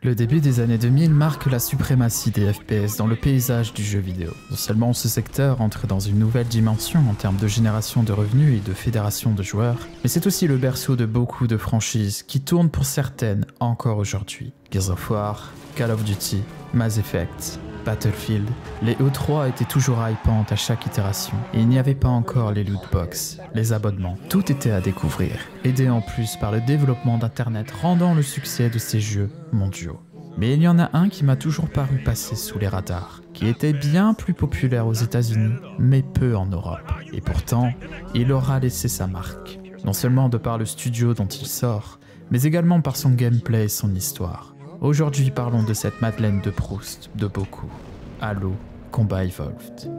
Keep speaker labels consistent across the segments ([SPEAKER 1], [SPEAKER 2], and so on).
[SPEAKER 1] Le début des années 2000 marque la suprématie des FPS dans le paysage du jeu vidéo. Non seulement ce secteur entre dans une nouvelle dimension en termes de génération de revenus et de fédération de joueurs, mais c'est aussi le berceau de beaucoup de franchises qui tournent pour certaines encore aujourd'hui. Gears of War, Call of Duty, Mass Effect, Battlefield, les E3 étaient toujours hypantes à chaque itération, et il n'y avait pas encore les lootbox, les abonnements, tout était à découvrir, aidé en plus par le développement d'internet rendant le succès de ces jeux mondiaux. Mais il y en a un qui m'a toujours paru passer sous les radars, qui était bien plus populaire aux États-Unis, mais peu en Europe, et pourtant, il aura laissé sa marque, non seulement de par le studio dont il sort, mais également par son gameplay et son histoire. Aujourd'hui, parlons de cette Madeleine de Proust de beaucoup. Halo Combat Evolved.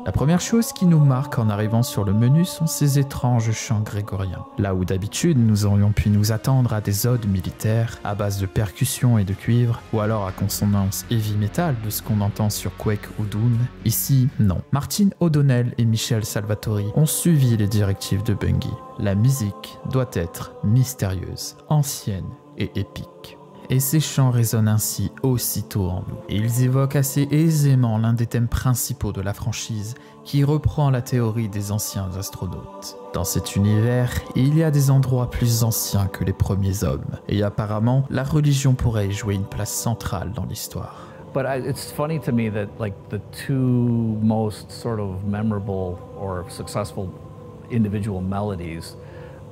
[SPEAKER 1] La première chose qui nous marque en arrivant sur le menu sont ces étranges chants grégoriens. Là où d'habitude nous aurions pu nous attendre à des odes militaires à base de percussions et de cuivre, ou alors à consonance heavy metal de ce qu'on entend sur Quake ou Doom, ici non. Martin O'Donnell et Michel Salvatori ont suivi les directives de Bungie. La musique doit être mystérieuse, ancienne et épique. Et ces chants résonnent ainsi aussitôt en nous. Et ils évoquent assez aisément l'un des thèmes principaux de la franchise qui reprend la théorie des anciens astronautes. Dans cet univers, il y a des endroits plus anciens que les premiers hommes. Et apparemment, la religion pourrait y jouer une place centrale dans l'histoire.
[SPEAKER 2] But it's funny to me that like the two most sort of memorable or successful individual melodies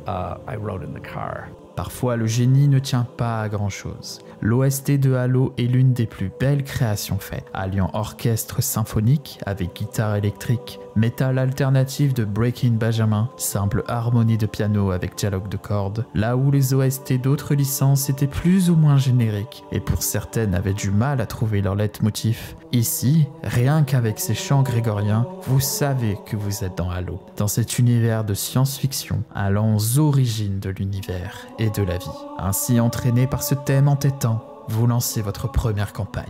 [SPEAKER 2] I wrote in the car.
[SPEAKER 1] Parfois, le génie ne tient pas à grand-chose. L'OST de Halo est l'une des plus belles créations faites, alliant orchestre symphonique avec guitare électrique, métal alternatif de Breaking Benjamin, simple harmonie de piano avec dialogue de cordes, là où les OST d'autres licences étaient plus ou moins génériques, et pour certaines avaient du mal à trouver leur leitmotiv. Ici, rien qu'avec ces chants grégoriens, vous savez que vous êtes dans Halo, dans cet univers de science-fiction, allant aux origines de l'univers et de la vie. Ainsi entraîné par ce thème entêtant, vous lancez votre première campagne.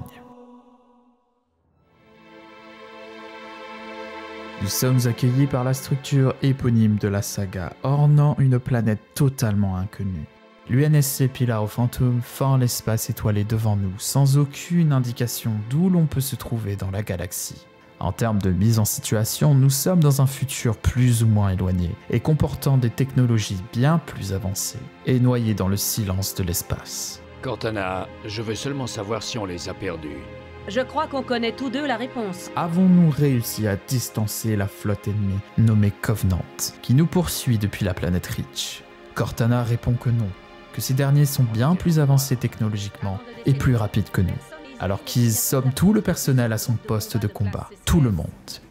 [SPEAKER 1] Nous sommes accueillis par la structure éponyme de la saga, ornant une planète totalement inconnue. L'UNSC Pillar of Phantom fend l'espace étoilé devant nous, sans aucune indication d'où l'on peut se trouver dans la galaxie. En termes de mise en situation, nous sommes dans un futur plus ou moins éloigné, et comportant des technologies bien plus avancées, et noyés dans le silence de l'espace.
[SPEAKER 3] Cortana, je veux seulement savoir si on les a perdus.
[SPEAKER 4] Je crois qu'on connaît tous deux la réponse.
[SPEAKER 1] Avons-nous réussi à distancer la flotte ennemie nommée Covenant, qui nous poursuit depuis la planète Reach? Cortana répond que non, que ces derniers sont bien plus avancés technologiquement et plus rapides que nous, alors qu'ils somment tout le personnel à son poste de combat, tout le monde,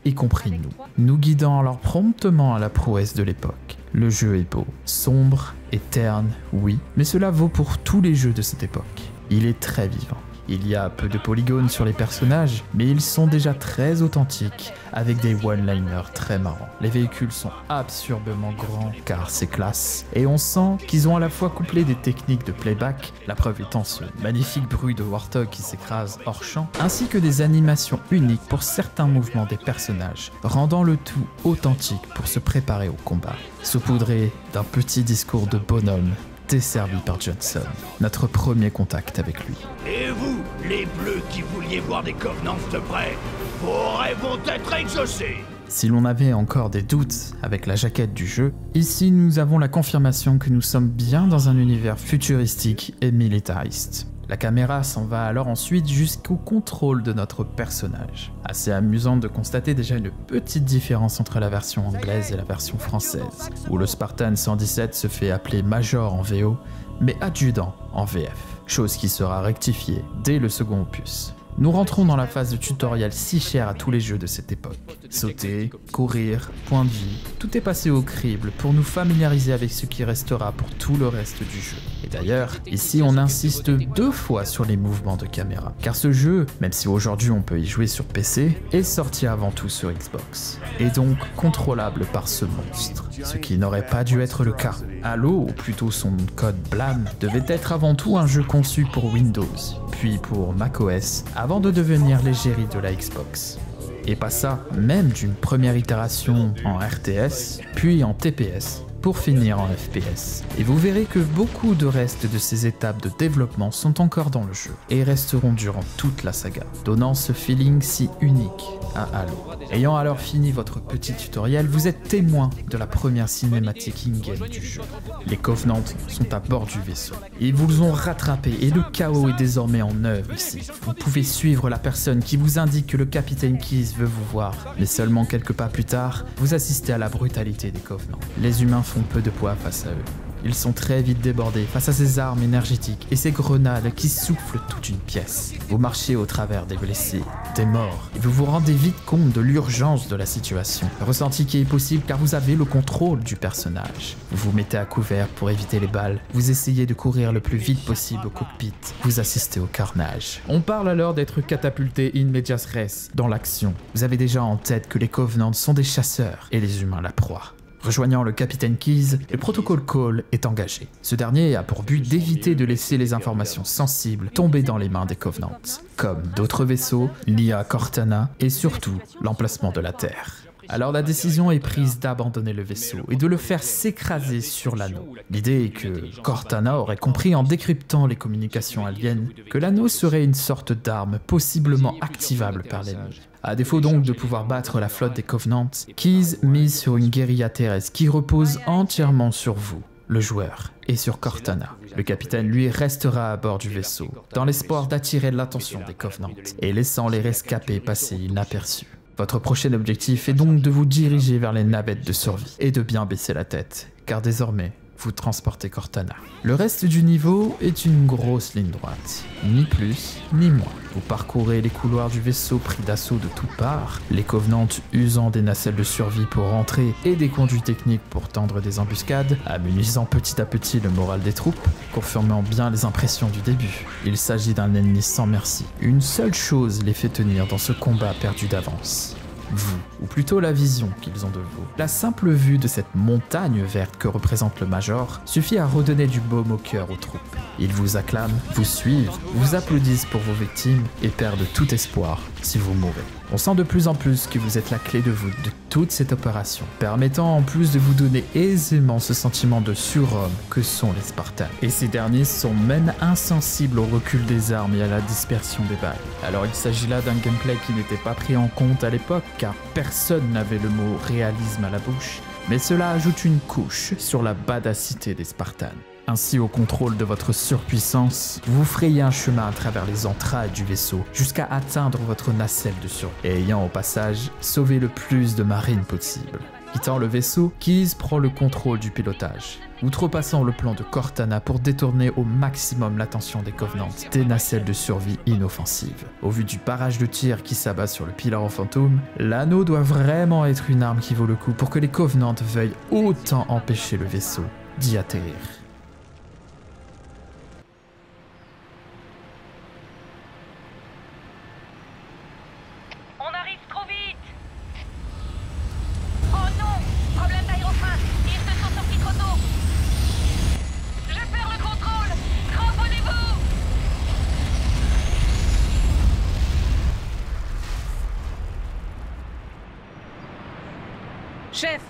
[SPEAKER 1] y compris nous guidant alors promptement à la prouesse de l'époque. Le jeu est beau, sombre et terne, oui, mais cela vaut pour tous les jeux de cette époque. Il est très vivant. Il y a peu de polygones sur les personnages, mais ils sont déjà très authentiques, avec des one-liners très marrants. Les véhicules sont absurdement grands, car c'est classe, et on sent qu'ils ont à la fois couplé des techniques de playback, la preuve étant ce magnifique bruit de Warthog qui s'écrase hors champ, ainsi que des animations uniques pour certains mouvements des personnages, rendant le tout authentique pour se préparer au combat. Saupoudré d'un petit discours de bonhomme, desservi par Johnson, notre premier contact avec lui.
[SPEAKER 5] Et vous, les bleus qui vouliez voir des Covenants de près, vos rêves vont être exaucés.
[SPEAKER 1] Si l'on avait encore des doutes avec la jaquette du jeu, ici nous avons la confirmation que nous sommes bien dans un univers futuristique et militariste. La caméra s'en va alors ensuite jusqu'au contrôle de notre personnage. Assez amusant de constater déjà une petite différence entre la version anglaise et la version française, où le Spartan 117 se fait appeler Major en VO, mais adjudant en VF, chose qui sera rectifiée dès le second opus. Nous rentrons dans la phase de tutoriel si chère à tous les jeux de cette époque. Sauter, courir, point de vie, tout est passé au crible pour nous familiariser avec ce qui restera pour tout le reste du jeu. Et Et d'ailleurs, ici on insiste 2 fois sur les mouvements de caméra, car ce jeu, même si aujourd'hui on peut y jouer sur PC, est sorti avant tout sur Xbox, et donc contrôlable par ce monstre, ce qui n'aurait pas dû être le cas. Halo, ou plutôt son code Blam, devait être avant tout un jeu conçu pour Windows, puis pour macOS, avant de devenir l'égérie de la Xbox. Et pas ça, même d'une première itération en RTS, puis en TPS, pour finir en FPS. Et vous verrez que beaucoup de restes de ces étapes de développement sont encore dans le jeu, et resteront durant toute la saga, donnant ce feeling si unique à Halo. Ayant alors fini votre petit tutoriel, vous êtes témoin de la première cinématique in-game du jeu. Les Covenants sont à bord du vaisseau. Ils vous ont rattrapé et le chaos est désormais en œuvre ici. Vous pouvez suivre la personne qui vous indique que le capitaine Keyes veut vous voir, mais seulement quelques pas plus tard, vous assistez à la brutalité des Covenants. Les humains font peu de poids face à eux. Ils sont très vite débordés face à ces armes énergétiques et ces grenades qui soufflent toute une pièce. Vous marchez au travers des blessés, des morts, et vous vous rendez vite compte de l'urgence de la situation. Le ressenti qui est possible car vous avez le contrôle du personnage. Vous vous mettez à couvert pour éviter les balles, vous essayez de courir le plus vite possible au cockpit, vous assistez au carnage. On parle alors d'être catapulté in medias res dans l'action. Vous avez déjà en tête que les Covenants sont des chasseurs et les humains la proie. Rejoignant le capitaine Keyes, le protocole Call est engagé. Ce dernier a pour but d'éviter de laisser les informations sensibles tomber dans les mains des Covenants, comme d'autres vaisseaux, l'IA Cortana et surtout l'emplacement de la Terre. Alors la décision est prise d'abandonner le vaisseau et de le faire s'écraser sur l'anneau. L'idée est que Cortana aurait compris en décryptant les communications aliens que l'anneau serait une sorte d'arme possiblement activable par l'ennemi. À défaut donc de pouvoir battre la flotte des Covenants, Keyes mise sur une guérilla terrestre qui repose entièrement sur vous, le joueur, et sur Cortana. Le capitaine, lui, restera à bord du vaisseau, dans l'espoir d'attirer l'attention des Covenants, et laissant les rescapés passer inaperçus. Votre prochain objectif est donc de vous diriger vers les navettes de survie, et de bien baisser la tête, car désormais, vous transportez Cortana. Le reste du niveau est une grosse ligne droite, ni plus ni moins. Vous parcourez les couloirs du vaisseau pris d'assaut de toutes parts, les Covenants usant des nacelles de survie pour rentrer et des conduits techniques pour tendre des embuscades, amenuisant petit à petit le moral des troupes, confirmant bien les impressions du début. Il s'agit d'un ennemi sans merci. Une seule chose les fait tenir dans ce combat perdu d'avance. Vous, ou plutôt la vision qu'ils ont de vous. La simple vue de cette montagne verte que représente le Major suffit à redonner du baume au cœur aux troupes. Ils vous acclament, vous suivent, vous applaudissent pour vos victimes et perdent tout espoir si vous mourrez. On sent de plus en plus que vous êtes la clé de voûte de toute cette opération, permettant en plus de vous donner aisément ce sentiment de surhomme que sont les Spartans. Et ces derniers sont même insensibles au recul des armes et à la dispersion des balles. Alors il s'agit là d'un gameplay qui n'était pas pris en compte à l'époque, car personne n'avait le mot réalisme à la bouche, mais cela ajoute une couche sur la badacité des Spartans. Ainsi, au contrôle de votre surpuissance, vous frayez un chemin à travers les entrailles du vaisseau jusqu'à atteindre votre nacelle de survie, et ayant au passage sauvé le plus de marines possible. Quittant le vaisseau, Keyes prend le contrôle du pilotage, outrepassant le plan de Cortana pour détourner au maximum l'attention des Covenants des nacelles de survie inoffensives. Au vu du barrage de tir qui s'abat sur le pilar en fantôme, l'anneau doit vraiment être une arme qui vaut le coup pour que les Covenants veuillent autant empêcher le vaisseau d'y atterrir.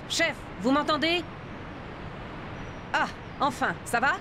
[SPEAKER 4] Chef, vous m'entendez? Ah, enfin, ça va?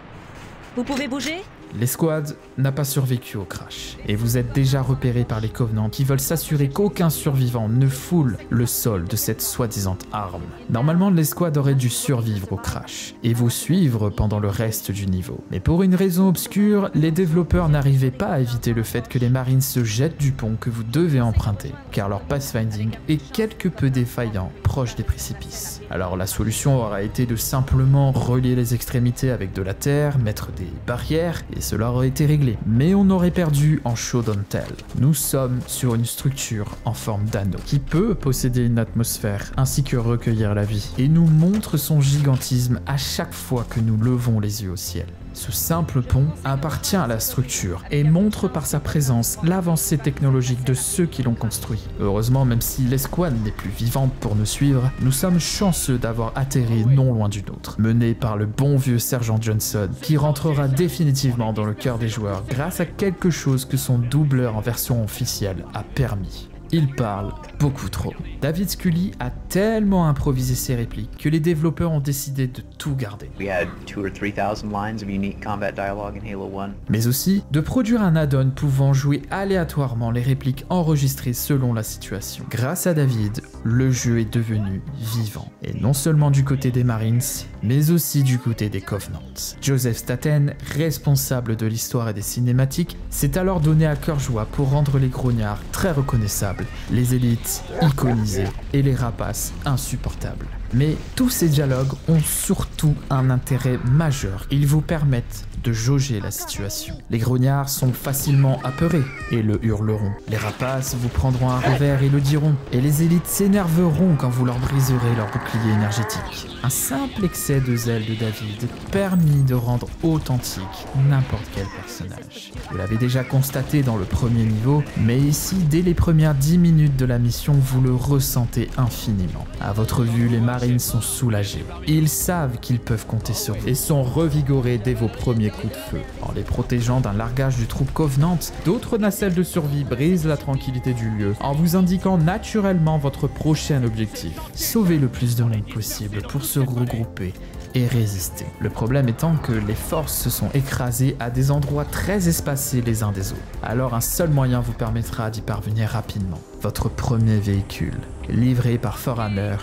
[SPEAKER 4] Vous pouvez bouger?
[SPEAKER 1] L'escouade n'a pas survécu au crash, et vous êtes déjà repéré par les Covenants qui veulent s'assurer qu'aucun survivant ne foule le sol de cette soi-disant arme. Normalement, l'escouade aurait dû survivre au crash, et vous suivre pendant le reste du niveau. Mais pour une raison obscure, les développeurs n'arrivaient pas à éviter le fait que les marines se jettent du pont que vous devez emprunter, car leur pathfinding est quelque peu défaillant, proche des précipices. Alors la solution aura été de simplement relier les extrémités avec de la terre, mettre des barrières, et cela aurait été réglé. Mais on aurait perdu en show don't tell. Nous sommes sur une structure en forme d'anneau, qui peut posséder une atmosphère, ainsi que recueillir la vie, et nous montre son gigantisme à chaque fois que nous levons les yeux au ciel. Ce simple pont appartient à la structure et montre par sa présence l'avancée technologique de ceux qui l'ont construit. Heureusement, même si l'escouade n'est plus vivante pour nous suivre, nous sommes chanceux d'avoir atterri non loin du nôtre, mené par le bon vieux sergent Johnson, qui rentrera définitivement dans le cœur des joueurs grâce à quelque chose que son doubleur en version officielle a permis. Il parle beaucoup trop. David Scully a tellement improvisé ses répliques que les développeurs ont décidé de tout garder.
[SPEAKER 6] We had 2,000 or 3,000 lines of unique combat dialogue in Halo 1.
[SPEAKER 1] Mais aussi de produire un add-on pouvant jouer aléatoirement les répliques enregistrées selon la situation. Grâce à David, le jeu est devenu vivant. Et non seulement du côté des Marines, mais aussi du côté des Covenants. Joseph Staten, responsable de l'histoire et des cinématiques, s'est alors donné à cœur joie pour rendre les grognards très reconnaissables, les élites iconisées et les rapaces insupportables. Mais tous ces dialogues ont surtout un intérêt majeur. Ils vous permettent de jauger la situation. Les grognards sont facilement apeurés et le hurleront. Les rapaces vous prendront un revers et le diront. Et les élites s'énerveront quand vous leur briserez leur bouclier énergétique. Un simple excès de zèle de David permit de rendre authentique n'importe quel personnage. Vous l'avez déjà constaté dans le premier niveau, mais ici, dès les premières 10 minutes de la mission, vous le ressentez infiniment. À votre vue, les Marines sont soulagés. Ils savent qu'ils peuvent compter sur vous et sont revigorés dès vos premiers coups de feu. En les protégeant d'un largage de troupes Covenant, d'autres nacelles de survie brisent la tranquillité du lieu en vous indiquant naturellement votre prochain objectif. Sauvez le plus de monde possible pour se regrouper et résister. Le problème étant que les forces se sont écrasées à des endroits très espacés les uns des autres. Alors un seul moyen vous permettra d'y parvenir rapidement. Votre premier véhicule, livré par Forerunner,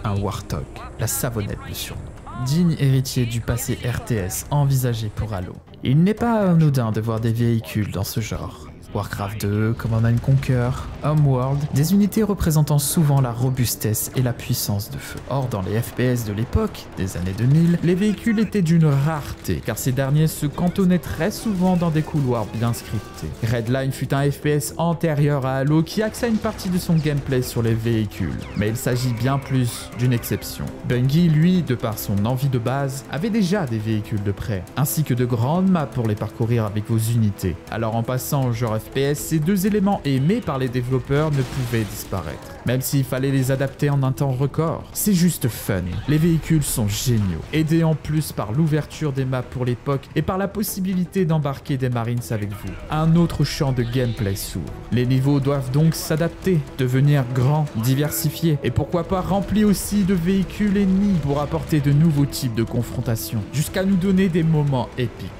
[SPEAKER 1] un Warthog, la savonnette du surnom. Digne héritier du passé RTS envisagé pour Halo. Il n'est pas anodin de voir des véhicules dans ce genre. Warcraft 2, Command & Conquer, Homeworld, des unités représentant souvent la robustesse et la puissance de feu. Or, dans les FPS de l'époque, des années 2000, les véhicules étaient d'une rareté, car ces derniers se cantonnaient très souvent dans des couloirs bien scriptés. Redline fut un FPS antérieur à Halo qui axa une partie de son gameplay sur les véhicules, mais il s'agit bien plus d'une exception. Bungie, lui, de par son envie de base, avait déjà des véhicules de près, ainsi que de grandes maps pour les parcourir avec vos unités. Alors en passant au genre FPS, ces deux éléments aimés par les développeurs ne pouvaient disparaître, même s'il fallait les adapter en un temps record. C'est juste fun. Les véhicules sont géniaux, aidés en plus par l'ouverture des maps pour l'époque et par la possibilité d'embarquer des Marines avec vous. Un autre champ de gameplay s'ouvre. Les niveaux doivent donc s'adapter, devenir grands, diversifiés et pourquoi pas remplis aussi de véhicules ennemis pour apporter de nouveaux types de confrontations, jusqu'à nous donner des moments épiques.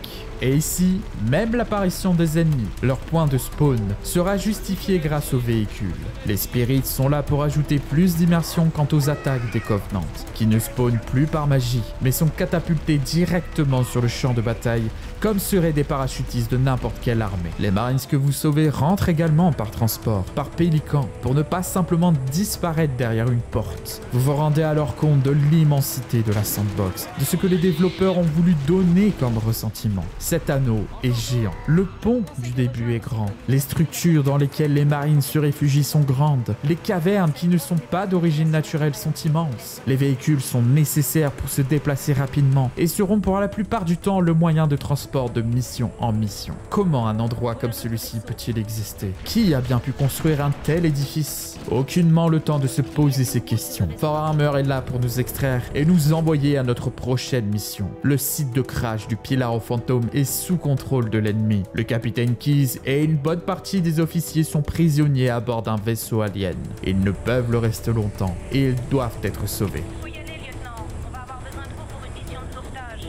[SPEAKER 1] Et ici, même l'apparition des ennemis, leur point de spawn, sera justifiée grâce aux véhicules. Les Spirits sont là pour ajouter plus d'immersion quant aux attaques des Covenants, qui ne spawnent plus par magie, mais sont catapultés directement sur le champ de bataille, comme seraient des parachutistes de n'importe quelle armée. Les Marines que vous sauvez rentrent également par transport, par pélican, pour ne pas simplement disparaître derrière une porte. Vous vous rendez alors compte de l'immensité de la sandbox, de ce que les développeurs ont voulu donner comme ressentiment. Cet anneau est géant. Le pont du début est grand. Les structures dans lesquelles les Marines se réfugient sont grandes. Les cavernes qui ne sont pas d'origine naturelle sont immenses. Les véhicules sont nécessaires pour se déplacer rapidement et seront pour la plupart du temps le moyen de transport de mission en mission. Comment un endroit comme celui-ci peut-il exister? Qui a bien pu construire un tel édifice? Aucunement le temps de se poser ces questions. Forerunner est là pour nous extraire et nous envoyer à notre prochaine mission. Le site de crash du Pillar of Phantom est sous contrôle de l'ennemi. Le capitaine Keyes et une bonne partie des officiers sont prisonniers à bord d'un vaisseau alien. Ils ne peuvent le rester longtemps et ils doivent être sauvés.
[SPEAKER 7] Faut y aller, lieutenant. On va avoir besoin de vous pour une mission de sauvetage.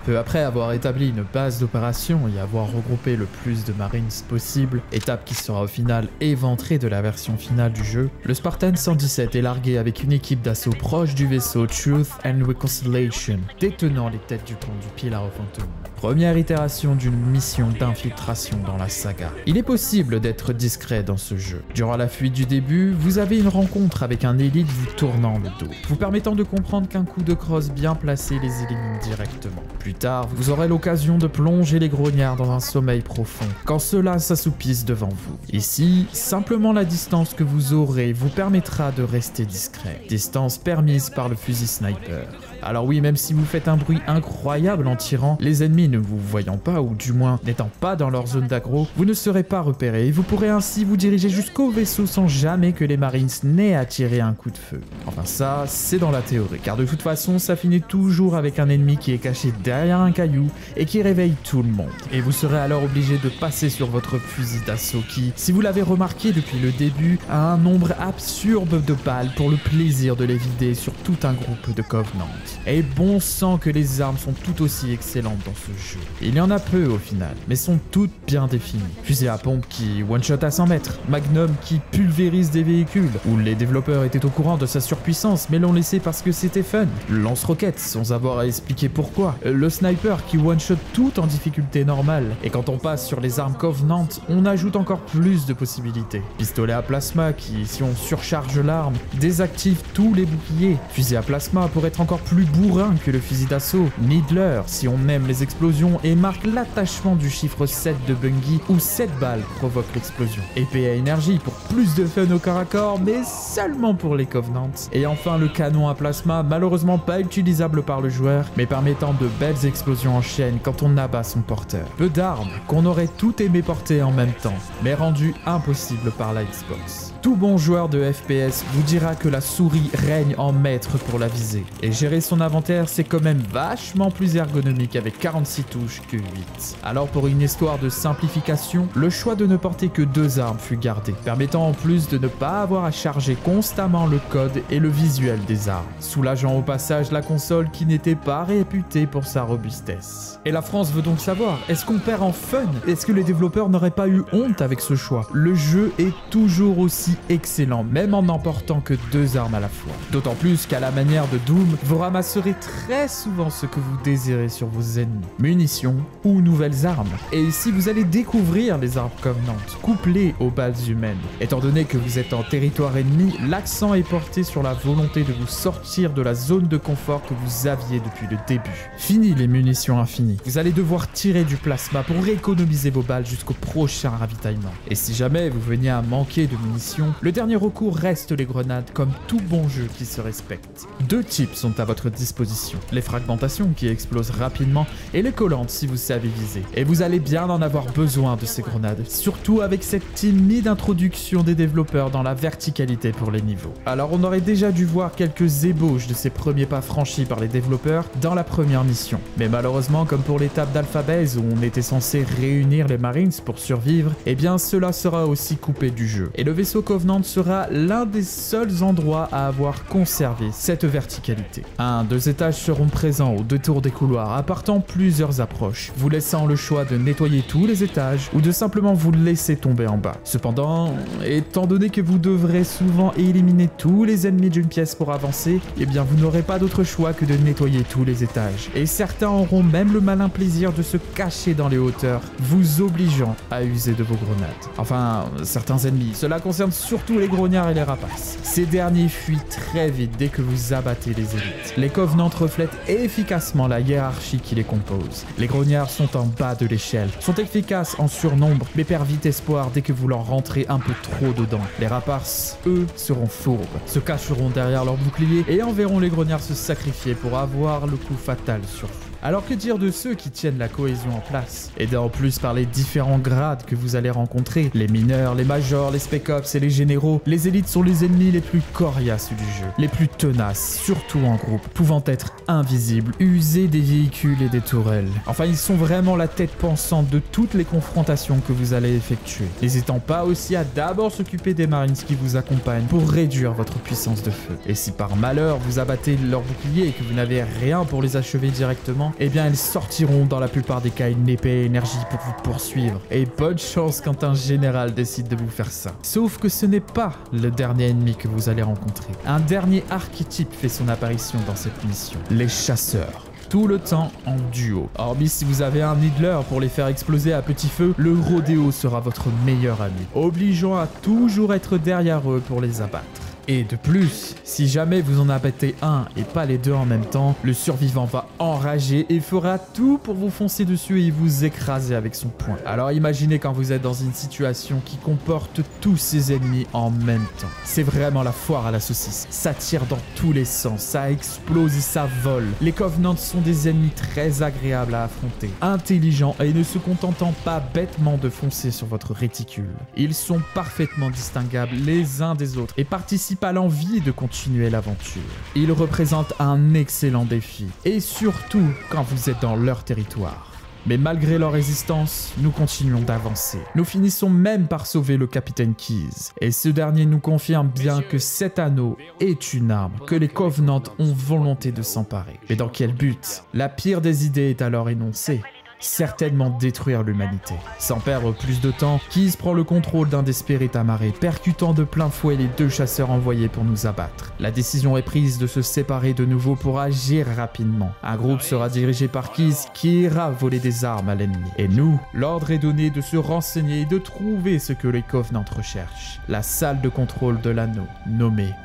[SPEAKER 1] Peu après avoir établi une base d'opération et avoir regroupé le plus de Marines possible, étape qui sera au final éventrée de la version finale du jeu, le Spartan 117 est largué avec une équipe d'assaut proche du vaisseau Truth and Reconciliation, détenant les têtes du pont du Pillar of Phantom. première itération d'une mission d'infiltration dans la saga. Il est possible d'être discret dans ce jeu. Durant la fuite du début, vous avez une rencontre avec un élite vous tournant le dos, vous permettant de comprendre qu'un coup de crosse bien placé les élimine directement. Plus tard, vous aurez l'occasion de plonger les grognards dans un sommeil profond, quand ceux-là s'assoupissent devant vous. Ici, simplement la distance que vous aurez vous permettra de rester discret. Distance permise par le fusil sniper. Alors oui, même si vous faites un bruit incroyable en tirant, les ennemis ne vous voyant pas, ou du moins n'étant pas dans leur zone d'aggro, vous ne serez pas repéré et vous pourrez ainsi vous diriger jusqu'au vaisseau sans jamais que les Marines n'aient à tirer un coup de feu. Enfin ça, c'est dans la théorie, car de toute façon, ça finit toujours avec un ennemi qui est caché derrière un caillou et qui réveille tout le monde. Et vous serez alors obligé de passer sur votre fusil d'assaut qui, si vous l'avez remarqué depuis le début, a un nombre absurde de balles pour le plaisir de les vider sur tout un groupe de Covenant. Et bon sang que les armes sont tout aussi excellentes dans ce jeu. Il y en a peu au final, mais sont toutes bien définies. Fusil à pompe qui one-shot à 100 mètres, Magnum qui pulvérise des véhicules, où les développeurs étaient au courant de sa surpuissance mais l'ont laissé parce que c'était fun. Lance-roquettes sans avoir à expliquer pourquoi. Le sniper qui one-shot tout en difficulté normale. Et quand on passe sur les armes Covenant, on ajoute encore plus de possibilités. Pistolet à plasma qui, si on surcharge l'arme, désactive tous les boucliers. Fusil à plasma pour être encore plus bourrin que le fusil d'assaut. Needler si on aime les explosions et marque l'attachement du chiffre 7 de Bungie où 7 balles provoquent l'explosion. Épée à énergie pour plus de fun au corps à corps mais seulement pour les Covenants. Et enfin le canon à plasma, malheureusement pas utilisable par le joueur mais permettant de belles explosions en chaîne quand on abat son porteur. Peu d'armes qu'on aurait tout aimé porter en même temps mais rendu impossible par la Xbox. Tout bon joueur de FPS vous dira que la souris règne en maître pour la viser. Et gérer son inventaire, c'est quand même vachement plus ergonomique avec 46 touches que 8. Alors pour une histoire de simplification, le choix de ne porter que 2 armes fut gardé, permettant en plus de ne pas avoir à charger constamment le code et le visuel des armes, soulageant au passage la console qui n'était pas réputée pour sa robustesse. Et la France veut donc savoir, est-ce qu'on perd en fun? Est-ce que les développeurs n'auraient pas eu honte avec ce choix? Le jeu est toujours aussi excellent, même en n'emportant que 2 armes à la fois. D'autant plus qu'à la manière de Doom, vous ramasserez très souvent ce que vous désirez sur vos ennemis, munitions ou nouvelles armes. Et ici, vous allez découvrir les armes Covenant, couplées aux balles humaines. Étant donné que vous êtes en territoire ennemi, l'accent est porté sur la volonté de vous sortir de la zone de confort que vous aviez depuis le début. Fini les munitions infinies. Vous allez devoir tirer du plasma pour économiser vos balles jusqu'au prochain ravitaillement. Et si jamais vous veniez à manquer de munitions, le dernier recours reste les grenades comme tout bon jeu qui se respecte. 2 types sont à votre disposition, les fragmentations qui explosent rapidement et les collantes si vous savez viser. Et vous allez bien en avoir besoin de ces grenades, surtout avec cette timide introduction des développeurs dans la verticalité pour les niveaux. Alors on aurait déjà dû voir quelques ébauches de ces premiers pas franchis par les développeurs dans la première mission. Mais malheureusement, comme pour l'étape d'Alpha Base où on était censé réunir les Marines pour survivre, eh bien cela sera aussi coupé du jeu. Et le vaisseau Covenant sera l'un des seuls endroits à avoir conservé cette verticalité. 2 étages seront présents au détour des couloirs, apportant plusieurs approches, vous laissant le choix de nettoyer tous les étages ou de simplement vous laisser tomber en bas. Cependant, étant donné que vous devrez souvent éliminer tous les ennemis d'une pièce pour avancer, eh bien vous n'aurez pas d'autre choix que de nettoyer tous les étages. Et certains auront même le malin plaisir de se cacher dans les hauteurs, vous obligeant à user de vos grenades. Enfin, certains ennemis. Cela concerne surtout les grognards et les rapaces. Ces derniers fuient très vite dès que vous abattez les élites. Les Covenants reflètent efficacement la hiérarchie qui les compose. Les grognards sont en bas de l'échelle, sont efficaces en surnombre, mais perdent vite espoir dès que vous leur rentrez un peu trop dedans. Les rapaces, eux, seront fourbes, se cacheront derrière leur bouclier et enverront les grognards se sacrifier pour avoir le coup fatal sur vous. Alors que dire de ceux qui tiennent la cohésion en place? Aidés en plus par les différents grades que vous allez rencontrer, les mineurs, les majors, les spec ops et les généraux, les élites sont les ennemis les plus coriaces du jeu, les plus tenaces, surtout en groupe, pouvant être invisibles, user des véhicules et des tourelles. Enfin, ils sont vraiment la tête pensante de toutes les confrontations que vous allez effectuer, n'hésitant pas aussi à d'abord s'occuper des Marines qui vous accompagnent pour réduire votre puissance de feu. Et si par malheur vous abattez leur bouclier et que vous n'avez rien pour les achever directement, eh bien elles sortiront dans la plupart des cas une épée à énergie pour vous poursuivre. Et bonne chance quand un général décide de vous faire ça. Sauf que ce n'est pas le dernier ennemi que vous allez rencontrer. Un dernier archétype fait son apparition dans cette mission, les chasseurs. tout le temps en duo. Hormis si vous avez un Needler pour les faire exploser à petit feu, le rodéo sera votre meilleur ami, obligeant à toujours être derrière eux pour les abattre. Et de plus, si jamais vous en abattez un et pas les deux en même temps, le survivant va enrager et fera tout pour vous foncer dessus et vous écraser avec son poing. Alors imaginez quand vous êtes dans une situation qui comporte tous ses ennemis en même temps. C'est vraiment la foire à la saucisse. Ça tire dans tous les sens, ça explose et ça vole. Les Covenants sont des ennemis très agréables à affronter, intelligents et ne se contentant pas bêtement de foncer sur votre réticule. Ils sont parfaitement distinguables les uns des autres et participent à l'envie de continuer l'aventure. Ils représentent un excellent défi, et surtout quand vous êtes dans leur territoire. Mais malgré leur résistance, nous continuons d'avancer. Nous finissons même par sauver le capitaine Keyes, et ce dernier nous confirme bien que cet anneau est une arme que les Covenants ont volonté de s'emparer. Mais dans quel but? La pire des idées est alors énoncée. Certainement détruire l'humanité. Sans perdre plus de temps, Keyes prend le contrôle d'un des Spirit amarrés, percutant de plein fouet les deux chasseurs envoyés pour nous abattre. La décision est prise de se séparer de nouveau pour agir rapidement. Un groupe sera dirigé par Keyes qui ira voler des armes à l'ennemi. Et nous, l'ordre est donné de se renseigner et de trouver ce que les Covenants recherchent. La salle de contrôle de l'anneau, nommée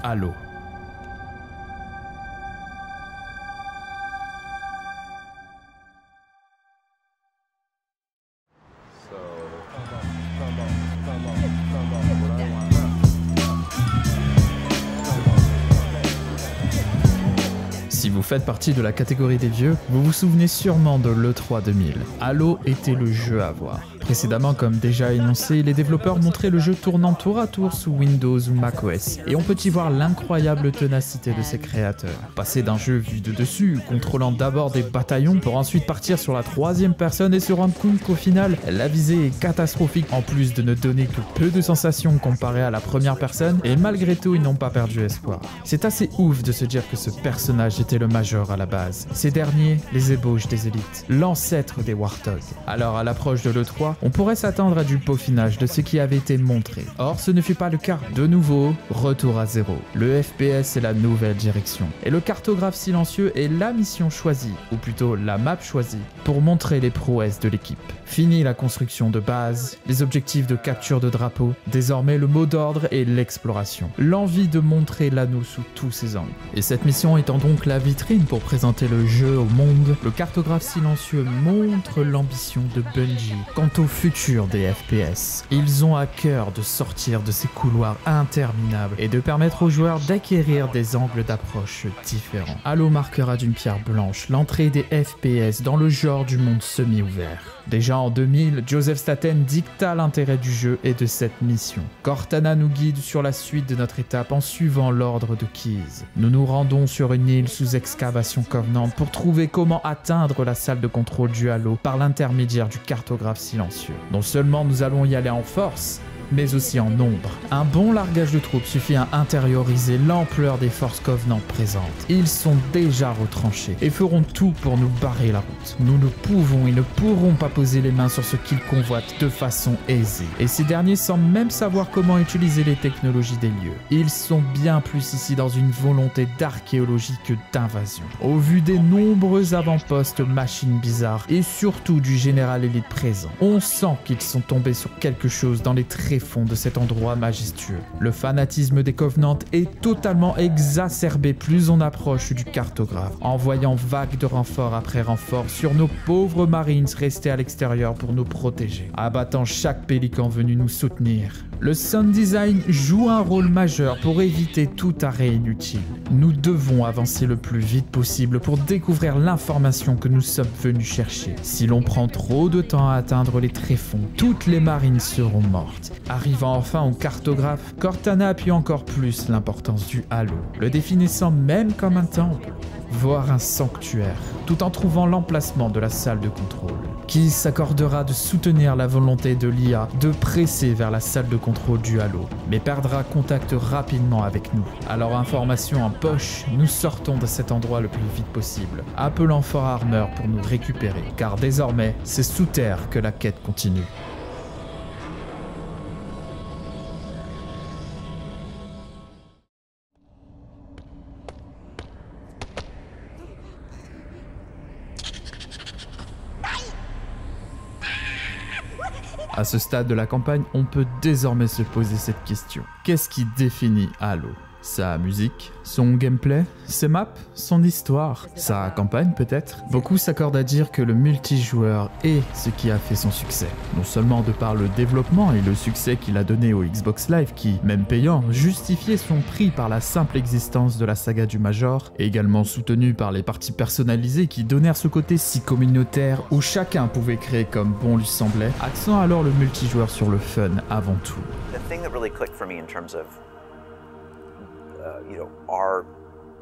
[SPEAKER 1] Halo. Si vous faites partie de la catégorie des vieux, vous vous souvenez sûrement de l'E3 2000. Halo était le jeu à voir. Précédemment, comme déjà énoncé, les développeurs montraient le jeu tournant tour à tour sous Windows ou macOS, et on peut y voir l'incroyable ténacité de ses créateurs. Passer d'un jeu vu de dessus, contrôlant d'abord des bataillons pour ensuite partir sur la troisième personne et se rendre compte qu'au final, la visée est catastrophique en plus de ne donner que peu de sensations comparé à la première personne, et malgré tout, ils n'ont pas perdu espoir. C'est assez ouf de se dire que ce personnage était le Major à la base. Ces derniers, les ébauches des élites, l'ancêtre des Warthogs. Alors à l'approche de l'E3, on pourrait s'attendre à du peaufinage de ce qui avait été montré. Or, ce ne fut pas le cas. De nouveau, retour à zéro. Le FPS est la nouvelle direction. Et le cartographe silencieux est la mission choisie, ou plutôt la map choisie, pour montrer les prouesses de l'équipe. Fini la construction de base, les objectifs de capture de drapeau, désormais le mot d'ordre est l'exploration. L'envie de montrer l'anneau sous tous ses angles. Et cette mission étant donc la vitrine pour présenter le jeu au monde, le cartographe silencieux montre l'ambition de Bungie quant au futur des FPS. Ils ont à cœur de sortir de ces couloirs interminables et de permettre aux joueurs d'acquérir des angles d'approche différents. Halo marquera d'une pierre blanche l'entrée des FPS dans le genre du monde semi-ouvert. Déjà en 2000, Joseph Staten dicta l'intérêt du jeu et de cette mission. Cortana nous guide sur la suite de notre étape en suivant l'ordre de Keyes. Nous nous rendons sur une île sous excavation Covenant pour trouver comment atteindre la salle de contrôle du Halo par l'intermédiaire du cartographe silencieux. Non seulement nous allons y aller en force, mais aussi en nombre. Un bon largage de troupes suffit à intérioriser l'ampleur des forces Covenant présentes. Ils sont déjà retranchés et feront tout pour nous barrer la route. Nous ne pouvons et ne pourrons pas poser les mains sur ce qu'ils convoitent de façon aisée. Et ces derniers semblent même savoir comment utiliser les technologies des lieux. Ils sont bien plus ici dans une volonté d'archéologie que d'invasion. Au vu des nombreux avant-postes machines bizarres et surtout du général élite présent, on sent qu'ils sont tombés sur quelque chose dans les tréfonds de cet endroit majestueux. Le fanatisme des Covenants est totalement exacerbé plus on approche du cartographe, envoyant vagues de renfort après renfort sur nos pauvres Marines restés à l'extérieur pour nous protéger, abattant chaque pélican venu nous soutenir. Le sound design joue un rôle majeur pour éviter tout arrêt inutile. Nous devons avancer le plus vite possible pour découvrir l'information que nous sommes venus chercher. Si l'on prend trop de temps à atteindre les tréfonds, toutes les marines seront mortes. Arrivant enfin au cartographe, Cortana appuie encore plus l'importance du Halo, le définissant même comme un temple, voire un sanctuaire, tout en trouvant l'emplacement de la salle de contrôle. Qui s'accordera de soutenir la volonté de l'IA de presser vers la salle de contrôle du Halo, mais perdra contact rapidement avec nous. Alors information en poche, nous sortons de cet endroit le plus vite possible, appelant Fort Armor pour nous récupérer, car désormais, c'est sous terre que la quête continue. À ce stade de la campagne, on peut désormais se poser cette question. Qu'est-ce qui définit Halo ? Sa musique, son gameplay, ses maps, son histoire, sa campagne peut-être. Beaucoup s'accordent à dire que le multijoueur est ce qui a fait son succès. Non seulement de par le développement et le succès qu'il a donné au Xbox Live qui, même payant, justifiait son prix par la simple existence de la saga du Major, et également soutenu par les parties personnalisées qui donnèrent ce côté si communautaire où chacun pouvait créer comme bon lui semblait, accent alors le multijoueur sur le fun avant tout.
[SPEAKER 8] The thing that really clicked for me in terms of our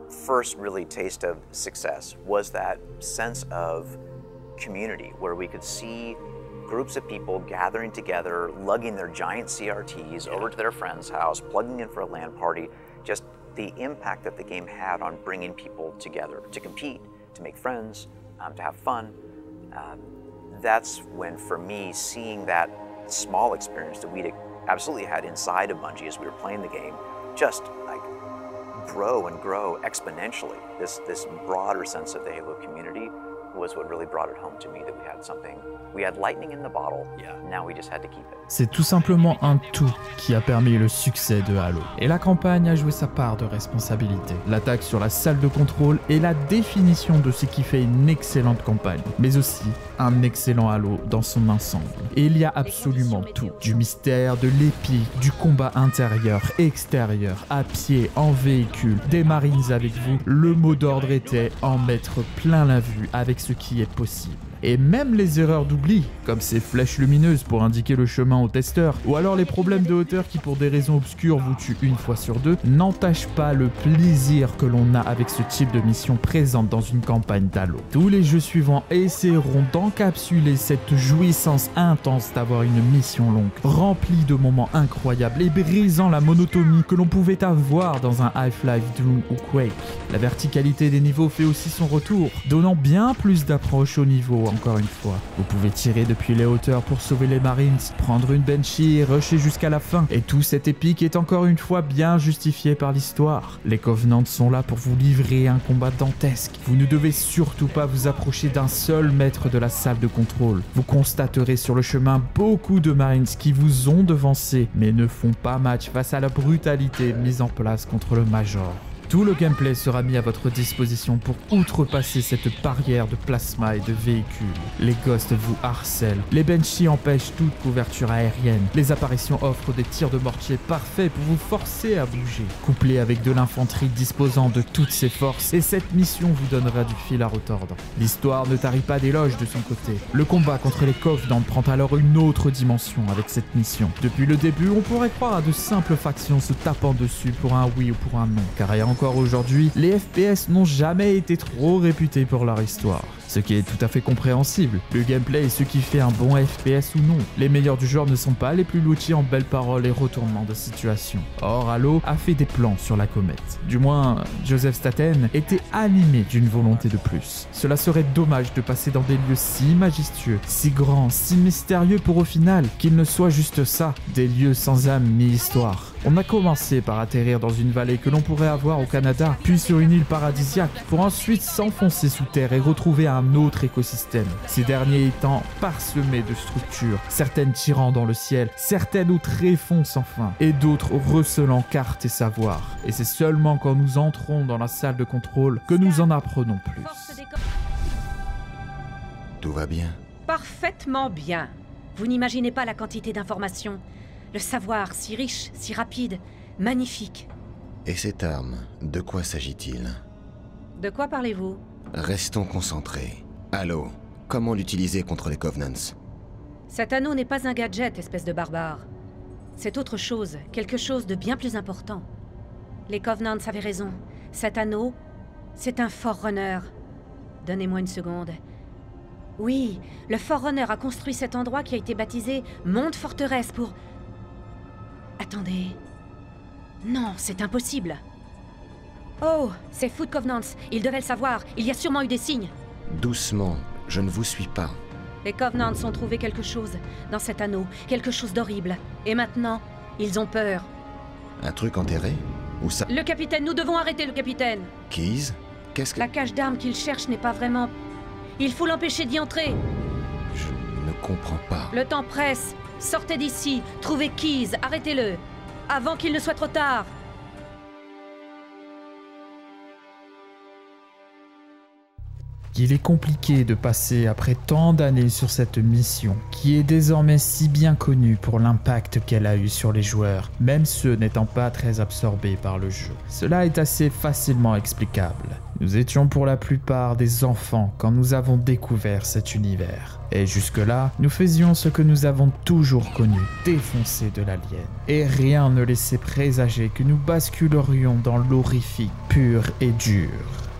[SPEAKER 8] first really taste of success was that sense of community where we could see groups of people gathering together, lugging their giant CRTs over to their friend's house, plugging in for a LAN party, just the impact that the game had on bringing people together to compete, to make friends, to have fun. That's when, for me, seeing that small experience that we'd absolutely had inside of Bungie as we were playing the game, just like grow and grow exponentially. This broader sense of the Halo community was what really brought it home to me, that we had lightning in the bottle, now we just had to keep it.
[SPEAKER 1] C'est tout simplement un tout qui a permis le succès de Halo. Et la campagne a joué sa part de responsabilité. L'attaque sur la salle de contrôle est la définition de ce qui fait une excellente campagne, mais aussi un excellent Halo dans son ensemble. Et il y a absolument tout. Du mystère, de l'épique, du combat intérieur, extérieur, à pied, en véhicule, des Marines avec vous. Le mot d'ordre était en mettre plein la vue avec ce qui est possible. Et même les erreurs d'oubli, comme ces flèches lumineuses pour indiquer le chemin aux testeurs, ou alors les problèmes de hauteur qui pour des raisons obscures vous tuent une fois sur deux, n'entachent pas le plaisir que l'on a avec ce type de mission présente dans une campagne d'Halo. Tous les jeux suivants essaieront d'encapsuler cette jouissance intense d'avoir une mission longue, remplie de moments incroyables et brisant la monotonie que l'on pouvait avoir dans un Half-Life, Doom ou Quake. La verticalité des niveaux fait aussi son retour, donnant bien plus d'approche au niveau. Encore une fois, vous pouvez tirer depuis les hauteurs pour sauver les Marines, prendre une Banshee et rusher jusqu'à la fin. Et tout cet épique est encore une fois bien justifié par l'histoire. Les Covenants sont là pour vous livrer un combat dantesque. Vous ne devez surtout pas vous approcher d'un seul mètre de la salle de contrôle. Vous constaterez sur le chemin beaucoup de Marines qui vous ont devancé, mais ne font pas match face à la brutalité mise en place contre le Major. Tout le gameplay sera mis à votre disposition pour outrepasser cette barrière de plasma et de véhicules. Les Ghosts vous harcèlent, les Banshees empêchent toute couverture aérienne, les apparitions offrent des tirs de mortier parfaits pour vous forcer à bouger, couplé avec de l'infanterie disposant de toutes ses forces, et cette mission vous donnera du fil à retordre. L'histoire ne tarit pas d'éloges de son côté. Le combat contre les Covenants prend alors une autre dimension avec cette mission. Depuis le début, on pourrait croire à de simples factions se tapant dessus pour un oui ou pour un non, car il y a encore aujourd'hui, les FPS n'ont jamais été trop réputés pour leur histoire. Ce qui est tout à fait compréhensible. Le gameplay est ce qui fait un bon FPS ou non. Les meilleurs du genre ne sont pas les plus lotis en belles paroles et retournements de situation. Or, Halo a fait des plans sur la comète. Du moins, Joseph Staten était animé d'une volonté de plus. Cela serait dommage de passer dans des lieux si majestueux, si grands, si mystérieux pour au final qu'ils ne soient juste ça, des lieux sans âme ni histoire. On a commencé par atterrir dans une vallée que l'on pourrait avoir au Canada, puis sur une île paradisiaque, pour ensuite s'enfoncer sous terre et retrouver un autre écosystème. Ces derniers étant parsemés de structures, certaines tirant dans le ciel, certaines au tréfonds sans fin, et d'autres recelant cartes et savoir. Et c'est seulement quand nous entrons dans la salle de contrôle que nous en apprenons plus.
[SPEAKER 9] Tout va bien?
[SPEAKER 4] Parfaitement bien. Vous n'imaginez pas la quantité d'informations. Le savoir, si riche, si rapide, magnifique.
[SPEAKER 9] Et cette arme, de quoi s'agit-il?
[SPEAKER 4] De quoi parlez-vous?
[SPEAKER 9] Restons concentrés. Halo, comment l'utiliser contre les Covenants?
[SPEAKER 4] Cet anneau n'est pas un gadget, espèce de barbare. C'est autre chose, quelque chose de bien plus important. Les Covenants avaient raison. Cet anneau, c'est un Forerunner. Donnez-moi une seconde. Oui, le Forerunner a construit cet endroit qui a été baptisé Monde Forteresse pour... Attendez... Non, c'est impossible. Oh, c'est Foot Covenants. Ils devaient le savoir. Il y a sûrement eu des signes.
[SPEAKER 9] Doucement, je ne vous suis pas.
[SPEAKER 4] Les Covenants ont trouvé quelque chose dans cet anneau. Quelque chose d'horrible. Et maintenant, ils ont peur.
[SPEAKER 9] Un truc enterré? Ou ça...
[SPEAKER 4] Le capitaine, nous devons arrêter le capitaine.
[SPEAKER 9] Keys? Qu'est-ce que...
[SPEAKER 4] La cache d'armes qu'il cherche n'est pas vraiment... Il faut l'empêcher d'y entrer.
[SPEAKER 9] Je ne comprends pas.
[SPEAKER 4] Le temps presse. Sortez d'ici, trouvez Keyes, arrêtez-le, avant qu'il ne soit trop tard.
[SPEAKER 1] Il est compliqué de passer après tant d'années sur cette mission, qui est désormais si bien connue pour l'impact qu'elle a eu sur les joueurs, même ceux n'étant pas très absorbés par le jeu. Cela est assez facilement explicable. Nous étions pour la plupart des enfants quand nous avons découvert cet univers. Et jusque-là, nous faisions ce que nous avons toujours connu, défoncer de l'alien. Et rien ne laissait présager que nous basculerions dans l'horrifique pur et dur.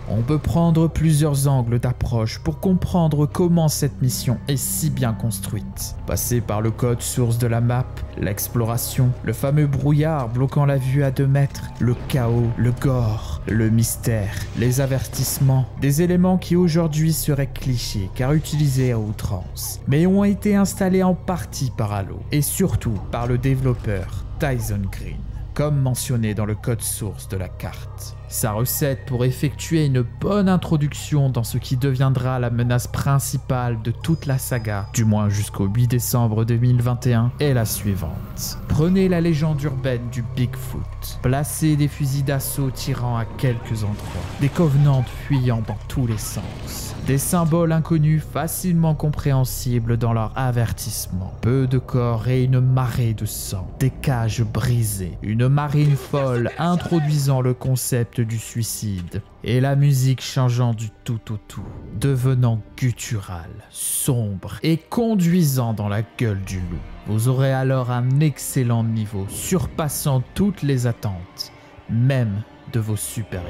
[SPEAKER 1] On peut prendre plusieurs angles d'approche pour comprendre comment cette mission est si bien construite. Passer par le code source de la map, l'exploration, le fameux brouillard bloquant la vue à 2 mètres, le chaos, le gore, le mystère, les avertissements, des éléments qui aujourd'hui seraient clichés car utilisés à outrance, mais ont été installés en partie par Halo et surtout par le développeur Tyson Green, comme mentionné dans le code source de la carte. Sa recette pour effectuer une bonne introduction dans ce qui deviendra la menace principale de toute la saga, du moins jusqu'au 8 décembre 2021, est la suivante. Prenez la légende urbaine du Bigfoot, placez des fusils d'assaut tirant à quelques endroits, des Covenants fuyant dans tous les sens, des symboles inconnus facilement compréhensibles dans leur avertissement, peu de corps et une marée de sang, des cages brisées, une marine folle introduisant le concept du suicide, et la musique changeant du tout au tout, devenant gutturale, sombre et conduisant dans la gueule du loup. Vous aurez alors un excellent niveau, surpassant toutes les attentes, même de vos supérieurs.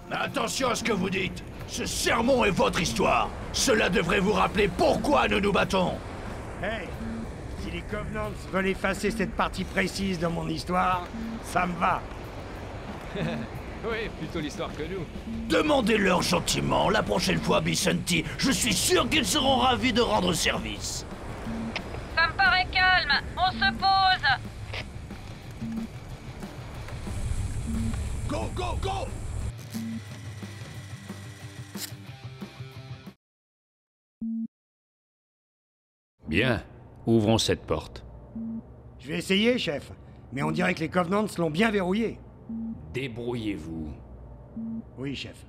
[SPEAKER 5] Attention à ce que vous dites. Ce sermon est votre histoire. Cela devrait vous rappeler pourquoi nous nous battons.
[SPEAKER 10] Hey, si les Covenants veulent effacer cette partie précise de mon histoire, ça me va.
[SPEAKER 11] Oui, plutôt l'histoire que nous.
[SPEAKER 5] Demandez-leur gentiment la prochaine fois, Bisanti. Je suis sûr qu'ils seront ravis de rendre service.
[SPEAKER 7] Ça me paraît calme. On se pose.
[SPEAKER 5] Go, go, go!
[SPEAKER 3] Bien, ouvrons cette porte.
[SPEAKER 10] Je vais essayer, chef. Mais on dirait que les Covenants l'ont bien verrouillé.
[SPEAKER 3] Débrouillez-vous.
[SPEAKER 10] Oui, chef.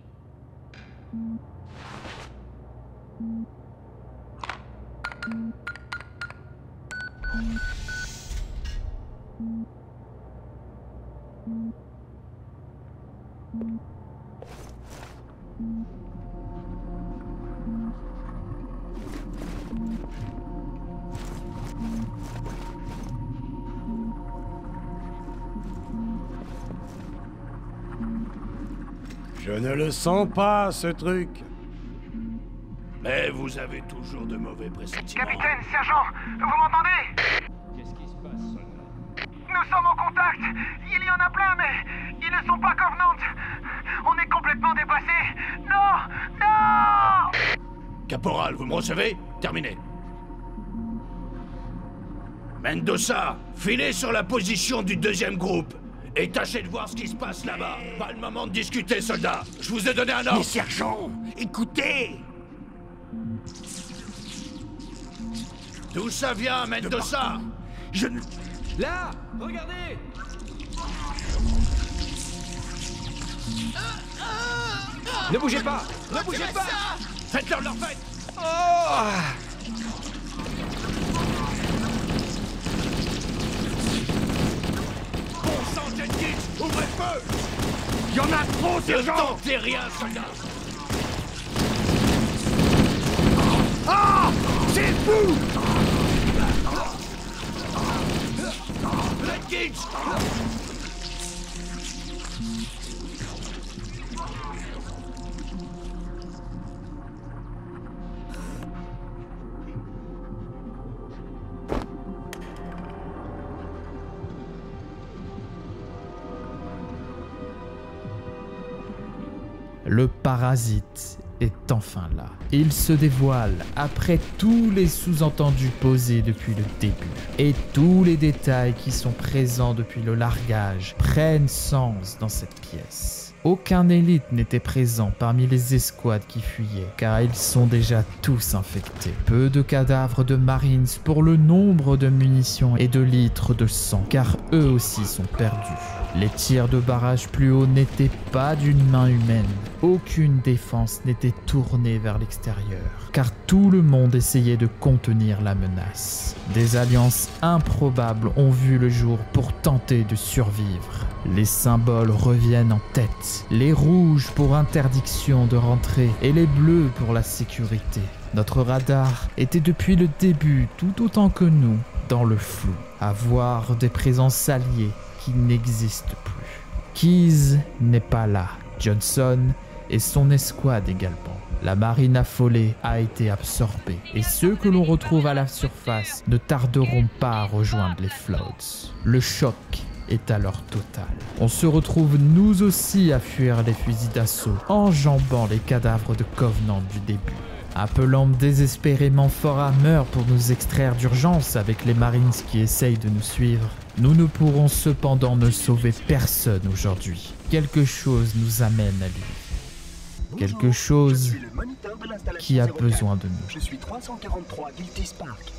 [SPEAKER 10] Je ne le sens pas, ce truc.
[SPEAKER 5] Mais vous avez toujours de mauvais pressentiments.
[SPEAKER 12] Capitaine, sergent, vous m'entendez?
[SPEAKER 11] Qu'est-ce qui se passe, soldat?
[SPEAKER 12] Nous sommes en contact. Il y en a plein, mais ils ne sont pas Covenants. On est complètement dépassés. Non! Non!
[SPEAKER 5] Caporal, vous me recevez? Terminé. Mendoza, filez sur la position du deuxième groupe. Et tâchez de voir ce qui se passe là-bas. Pas le moment de discuter, soldats. Je vous ai donné un ordre.
[SPEAKER 10] Mais sergent, écoutez!
[SPEAKER 5] D'où ça vient, Mendoza?
[SPEAKER 10] Je ne...
[SPEAKER 11] Là, regardez. Ne bougez pas. Ne bougez pas.
[SPEAKER 5] Faites-leur leur fête. Bon sang, Jenkins, ouvrez le feu.
[SPEAKER 10] Il y en a trop, sergent.
[SPEAKER 5] Ne tentez rien, soldat.
[SPEAKER 10] Ah! C'est fou!
[SPEAKER 5] Jenkins.
[SPEAKER 1] Le parasite est enfin là. Il se dévoile après tous les sous-entendus posés depuis le début. Et tous les détails qui sont présents depuis le largage prennent sens dans cette pièce. Aucun élite n'était présent parmi les escouades qui fuyaient, car ils sont déjà tous infectés. Peu de cadavres de Marines pour le nombre de munitions et de litres de sang, car eux aussi sont perdus. Les tirs de barrage plus haut n'étaient pas d'une main humaine. Aucune défense n'était tournée vers l'extérieur, car tout le monde essayait de contenir la menace. Des alliances improbables ont vu le jour pour tenter de survivre. Les symboles reviennent en tête. Les rouges pour interdiction de rentrer et les bleus pour la sécurité. Notre radar était depuis le début, tout autant que nous, dans le flou, à voir des présences alliées qui n'existe plus. Keyes n'est pas là, Johnson et son escouade également. La marine affolée a été absorbée et ceux que l'on retrouve à la surface ne tarderont pas à rejoindre les Floats. Le choc est alors total. On se retrouve nous aussi à fuir les fusils d'assaut, enjambant les cadavres de Covenant du début. Appelant désespérément Fort Hammer pour nous extraire d'urgence avec les Marines qui essayent de nous suivre, nous ne pourrons cependant ne sauver personne aujourd'hui. Quelque chose nous amène à lui. Quelque chose qui a besoin de nous.
[SPEAKER 13] Je suis 343 Guilty Park.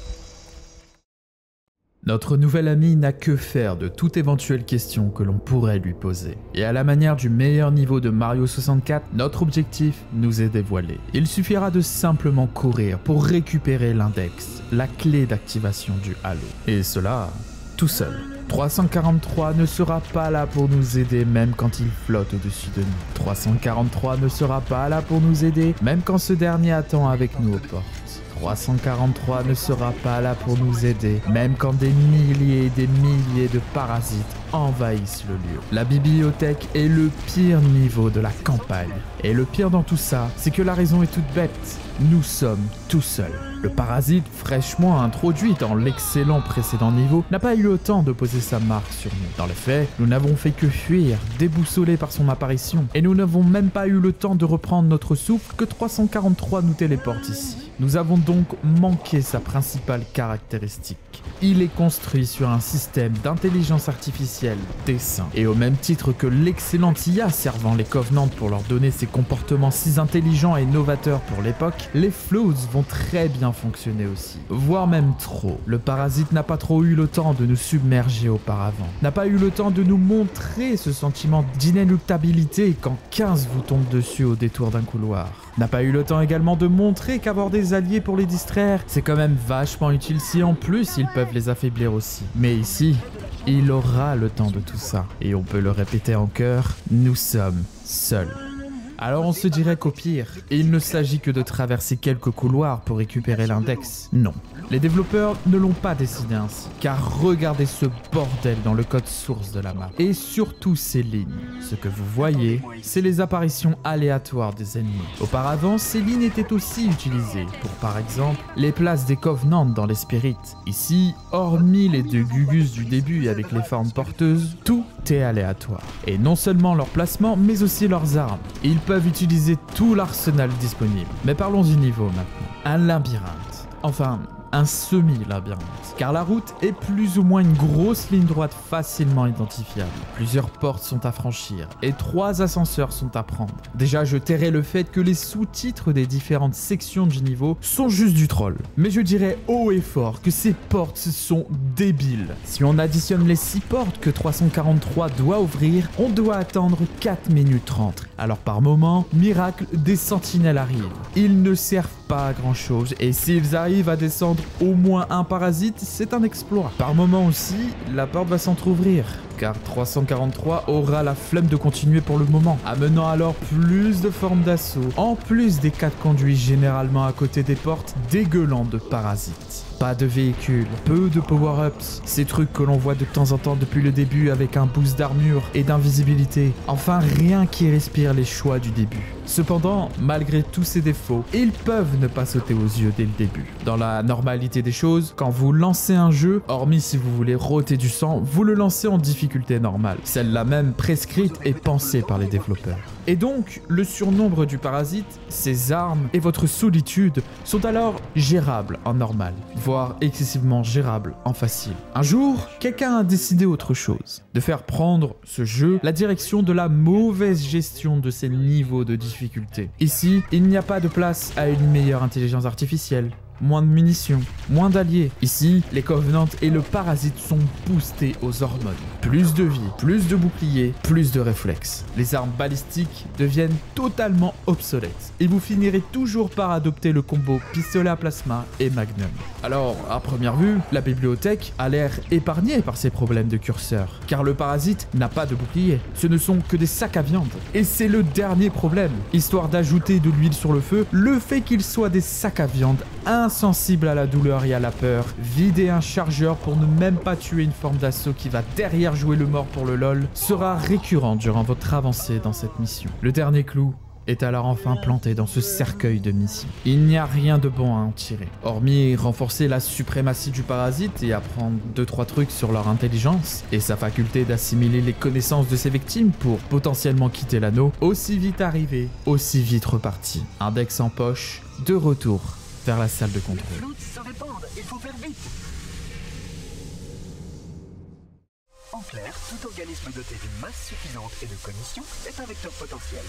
[SPEAKER 1] Notre nouvel ami n'a que faire de toute éventuelle question que l'on pourrait lui poser. Et à la manière du meilleur niveau de Mario 64, notre objectif nous est dévoilé. Il suffira de simplement courir pour récupérer l'index, la clé d'activation du Halo. Et cela, tout seul. 343 ne sera pas là pour nous aider même quand il flotte au-dessus de nous. 343 ne sera pas là pour nous aider même quand ce dernier attend avec nous aux portes. 343 ne sera pas là pour nous aider, même quand des milliers et des milliers de parasites envahissent le lieu. La bibliothèque est le pire niveau de la campagne. Et le pire dans tout ça, c'est que la raison est toute bête. Nous sommes tout seuls. Le parasite, fraîchement introduit dans l'excellent précédent niveau, n'a pas eu le temps de poser sa marque sur nous. Dans les faits, nous n'avons fait que fuir, déboussolés par son apparition. Et nous n'avons même pas eu le temps de reprendre notre souffle que 343 nous téléporte ici. Nous avons donc manqué sa principale caractéristique. Il est construit sur un système d'intelligence artificielle décent. Et au même titre que l'excellente IA servant les Covenants pour leur donner ces comportements si intelligents et novateurs pour l'époque, les Floats vont très bien fonctionner aussi. Voire même trop. Le parasite n'a pas trop eu le temps de nous submerger auparavant. N'a pas eu le temps de nous montrer ce sentiment d'inéluctabilité quand 15 vous tombent dessus au détour d'un couloir. N'a pas eu le temps également de montrer qu'avoir des alliés pour les distraire, c'est quand même vachement utile si en plus ils peuvent les affaiblir aussi. Mais ici, il aura le temps de tout ça. Et on peut le répéter en chœur, nous sommes seuls. Alors on se dirait qu'au pire, il ne s'agit que de traverser quelques couloirs pour récupérer l'index. Non. Les développeurs ne l'ont pas décidé ainsi, car regardez ce bordel dans le code source de la map. Et surtout ces lignes. Ce que vous voyez, c'est les apparitions aléatoires des ennemis. Auparavant, ces lignes étaient aussi utilisées pour, par exemple, les places des Covenants dans les Spirits. Ici, hormis les deux Gugus du début avec les formes porteuses, tout est aléatoire. Et non seulement leur placement, mais aussi leurs armes. Ils peuvent utiliser tout l'arsenal disponible. Mais parlons du niveau maintenant. Un labyrinthe. Enfin, un semi-labyrinthe. Car la route est plus ou moins une grosse ligne droite facilement identifiable. Plusieurs portes sont à franchir et 3 ascenseurs sont à prendre. Déjà, je tairai le fait que les sous-titres des différentes sections du niveau sont juste du troll. Mais je dirais haut et fort que ces portes sont débiles. Si on additionne les 6 portes que 343 doit ouvrir, on doit attendre 4 minutes 30. Alors par moment, miracle, des sentinelles arrivent. Ils ne servent pas à grand chose et s'ils arrivent à descendre au moins un parasite, c'est un exploit. Par moment aussi, la porte va s'entrouvrir, car 343 aura la flemme de continuer pour le moment, amenant alors plus de formes d'assaut, en plus des 4 conduits généralement à côté des portes dégueulant de parasites. Pas de véhicules, peu de power-ups, ces trucs que l'on voit de temps en temps depuis le début avec un boost d'armure et d'invisibilité. Enfin, rien qui respire les choix du début. Cependant, malgré tous ces défauts, ils peuvent ne pas sauter aux yeux dès le début. Dans la normalité des choses, quand vous lancez un jeu, hormis si vous voulez rôter du sang, vous le lancez en difficulté normale, celle-là même prescrite et pensée par les développeurs. Et donc, le surnombre du parasite, ses armes et votre solitude sont alors gérables en normal, voire excessivement gérables en facile. Un jour, quelqu'un a décidé autre chose, de faire prendre ce jeu la direction de la mauvaise gestion de ses niveaux de difficulté. Ici, il n'y a pas de place à une meilleure intelligence artificielle, moins de munitions, moins d'alliés. Ici, les Covenants et le parasite sont boostés aux hormones. Plus de vie, plus de boucliers, plus de réflexes. Les armes balistiques deviennent totalement obsolètes. Et vous finirez toujours par adopter le combo pistolet à plasma et magnum. Alors, à première vue, la bibliothèque a l'air épargnée par ces problèmes de curseur. Car le parasite n'a pas de bouclier. Ce ne sont que des sacs à viande. Et c'est le dernier problème. Histoire d'ajouter de l'huile sur le feu, le fait qu'ils soient des sacs à viande insensible à la douleur et à la peur, vider un chargeur pour ne même pas tuer une forme d'assaut qui va derrière jouer le mort pour le lol, sera récurrent durant votre avancée dans cette mission. Le dernier clou est alors enfin planté dans ce cercueil de mission. Il n'y a rien de bon à en tirer, hormis renforcer la suprématie du parasite et apprendre 2-3 trucs sur leur intelligence et sa faculté d'assimiler les connaissances de ses victimes pour potentiellement quitter l'anneau, aussi vite arrivé, aussi vite reparti. Index en poche, de retour vers la salle de contrôle.
[SPEAKER 13] Les floutes se répandent, il faut faire vite. En clair, tout organisme doté d'une masse suffisante et de cognition est un vecteur potentiel.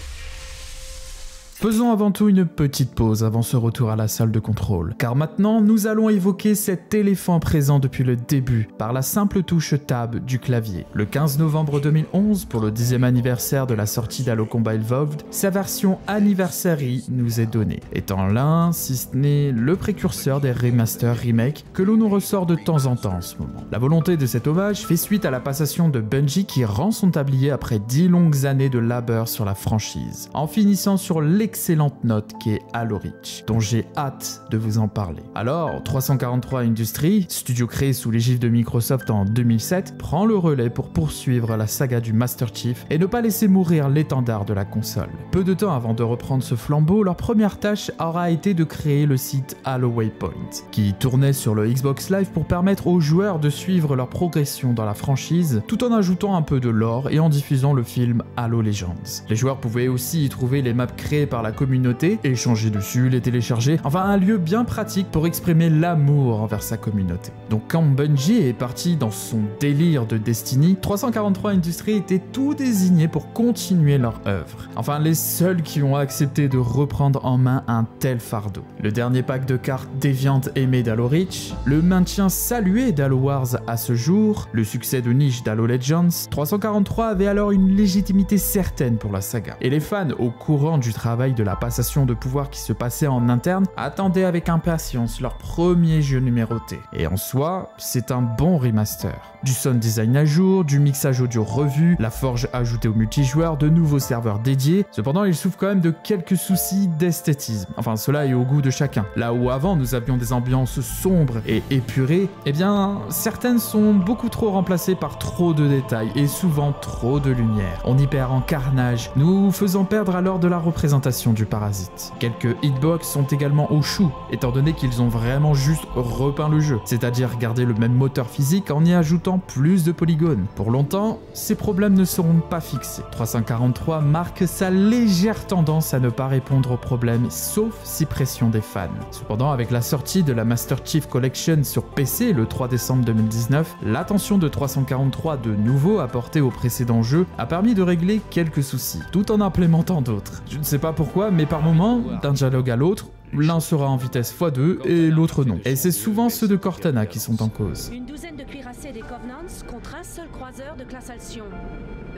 [SPEAKER 1] Faisons avant tout une petite pause avant ce retour à la salle de contrôle, car maintenant nous allons évoquer cet éléphant présent depuis le début par la simple touche Tab du clavier. Le 15 novembre 2011, pour le 10e anniversaire de la sortie d'Halo Combat Evolved, sa version Anniversary nous est donnée, étant l'un, si ce n'est le précurseur des remasters remake que l'on nous ressort de temps en temps en ce moment. La volonté de cet hommage fait suite à la passation de Bungie qui rend son tablier après 10 longues années de labeur sur la franchise, en finissant sur l'excellente note qui est Halo Reach, dont j'ai hâte de vous en parler. Alors, 343 Industries, studio créé sous l'égide de Microsoft en 2007, prend le relais pour poursuivre la saga du Master Chief et ne pas laisser mourir l'étendard de la console. Peu de temps avant de reprendre ce flambeau, leur première tâche aura été de créer le site Halo Waypoint, qui tournait sur le Xbox Live pour permettre aux joueurs de suivre leur progression dans la franchise, tout en ajoutant un peu de lore et en diffusant le film Halo Legends. Les joueurs pouvaient aussi y trouver les maps créées par la communauté, échanger dessus, les télécharger, enfin un lieu bien pratique pour exprimer l'amour envers sa communauté. Donc quand Bungie est parti dans son délire de Destiny, 343 Industries était tout désigné pour continuer leur œuvre. Enfin les seuls qui ont accepté de reprendre en main un tel fardeau. Le dernier pack de cartes déviantes aimé d'Halo Reach, le maintien salué d'Halo Wars à ce jour, le succès de niche d'Halo Legends, 343 avait alors une légitimité certaine pour la saga. Et les fans au courant du travail de la passation de pouvoir qui se passait en interne attendaient avec impatience leur premier jeu numéroté. Et en soi, c'est un bon remaster. Du sound design à jour, du mixage audio revu, la forge ajoutée au multijoueur, de nouveaux serveurs dédiés. Cependant, il souffre quand même de quelques soucis d'esthétisme. Enfin, cela est au goût de chacun. Là où avant nous avions des ambiances sombres et épurées, eh bien, certaines sont beaucoup trop remplacées par trop de détails et souvent trop de lumière. On y perd en carnage, nous faisant perdre alors de la représentation l'implémentation du parasite. Quelques hitbox sont également au chou, étant donné qu'ils ont vraiment juste repeint le jeu, c'est-à-dire garder le même moteur physique en y ajoutant plus de polygones. Pour longtemps, ces problèmes ne seront pas fixés. 343 marque sa légère tendance à ne pas répondre aux problèmes, sauf si pression des fans. Cependant, avec la sortie de la Master Chief Collection sur PC le 3 décembre 2019, l'attention de 343 de nouveau apportée au précédent jeu a permis de régler quelques soucis, tout en implémentant d'autres. Je ne sais pas pourquoi, mais par moment, d'un dialogue à l'autre, l'un sera en vitesse x2 et l'autre non. Et c'est souvent ceux de Cortana qui sont en cause.
[SPEAKER 4] Une douzaine de cuirassés des Covenants contre un seul croiseur de classe Alcyon.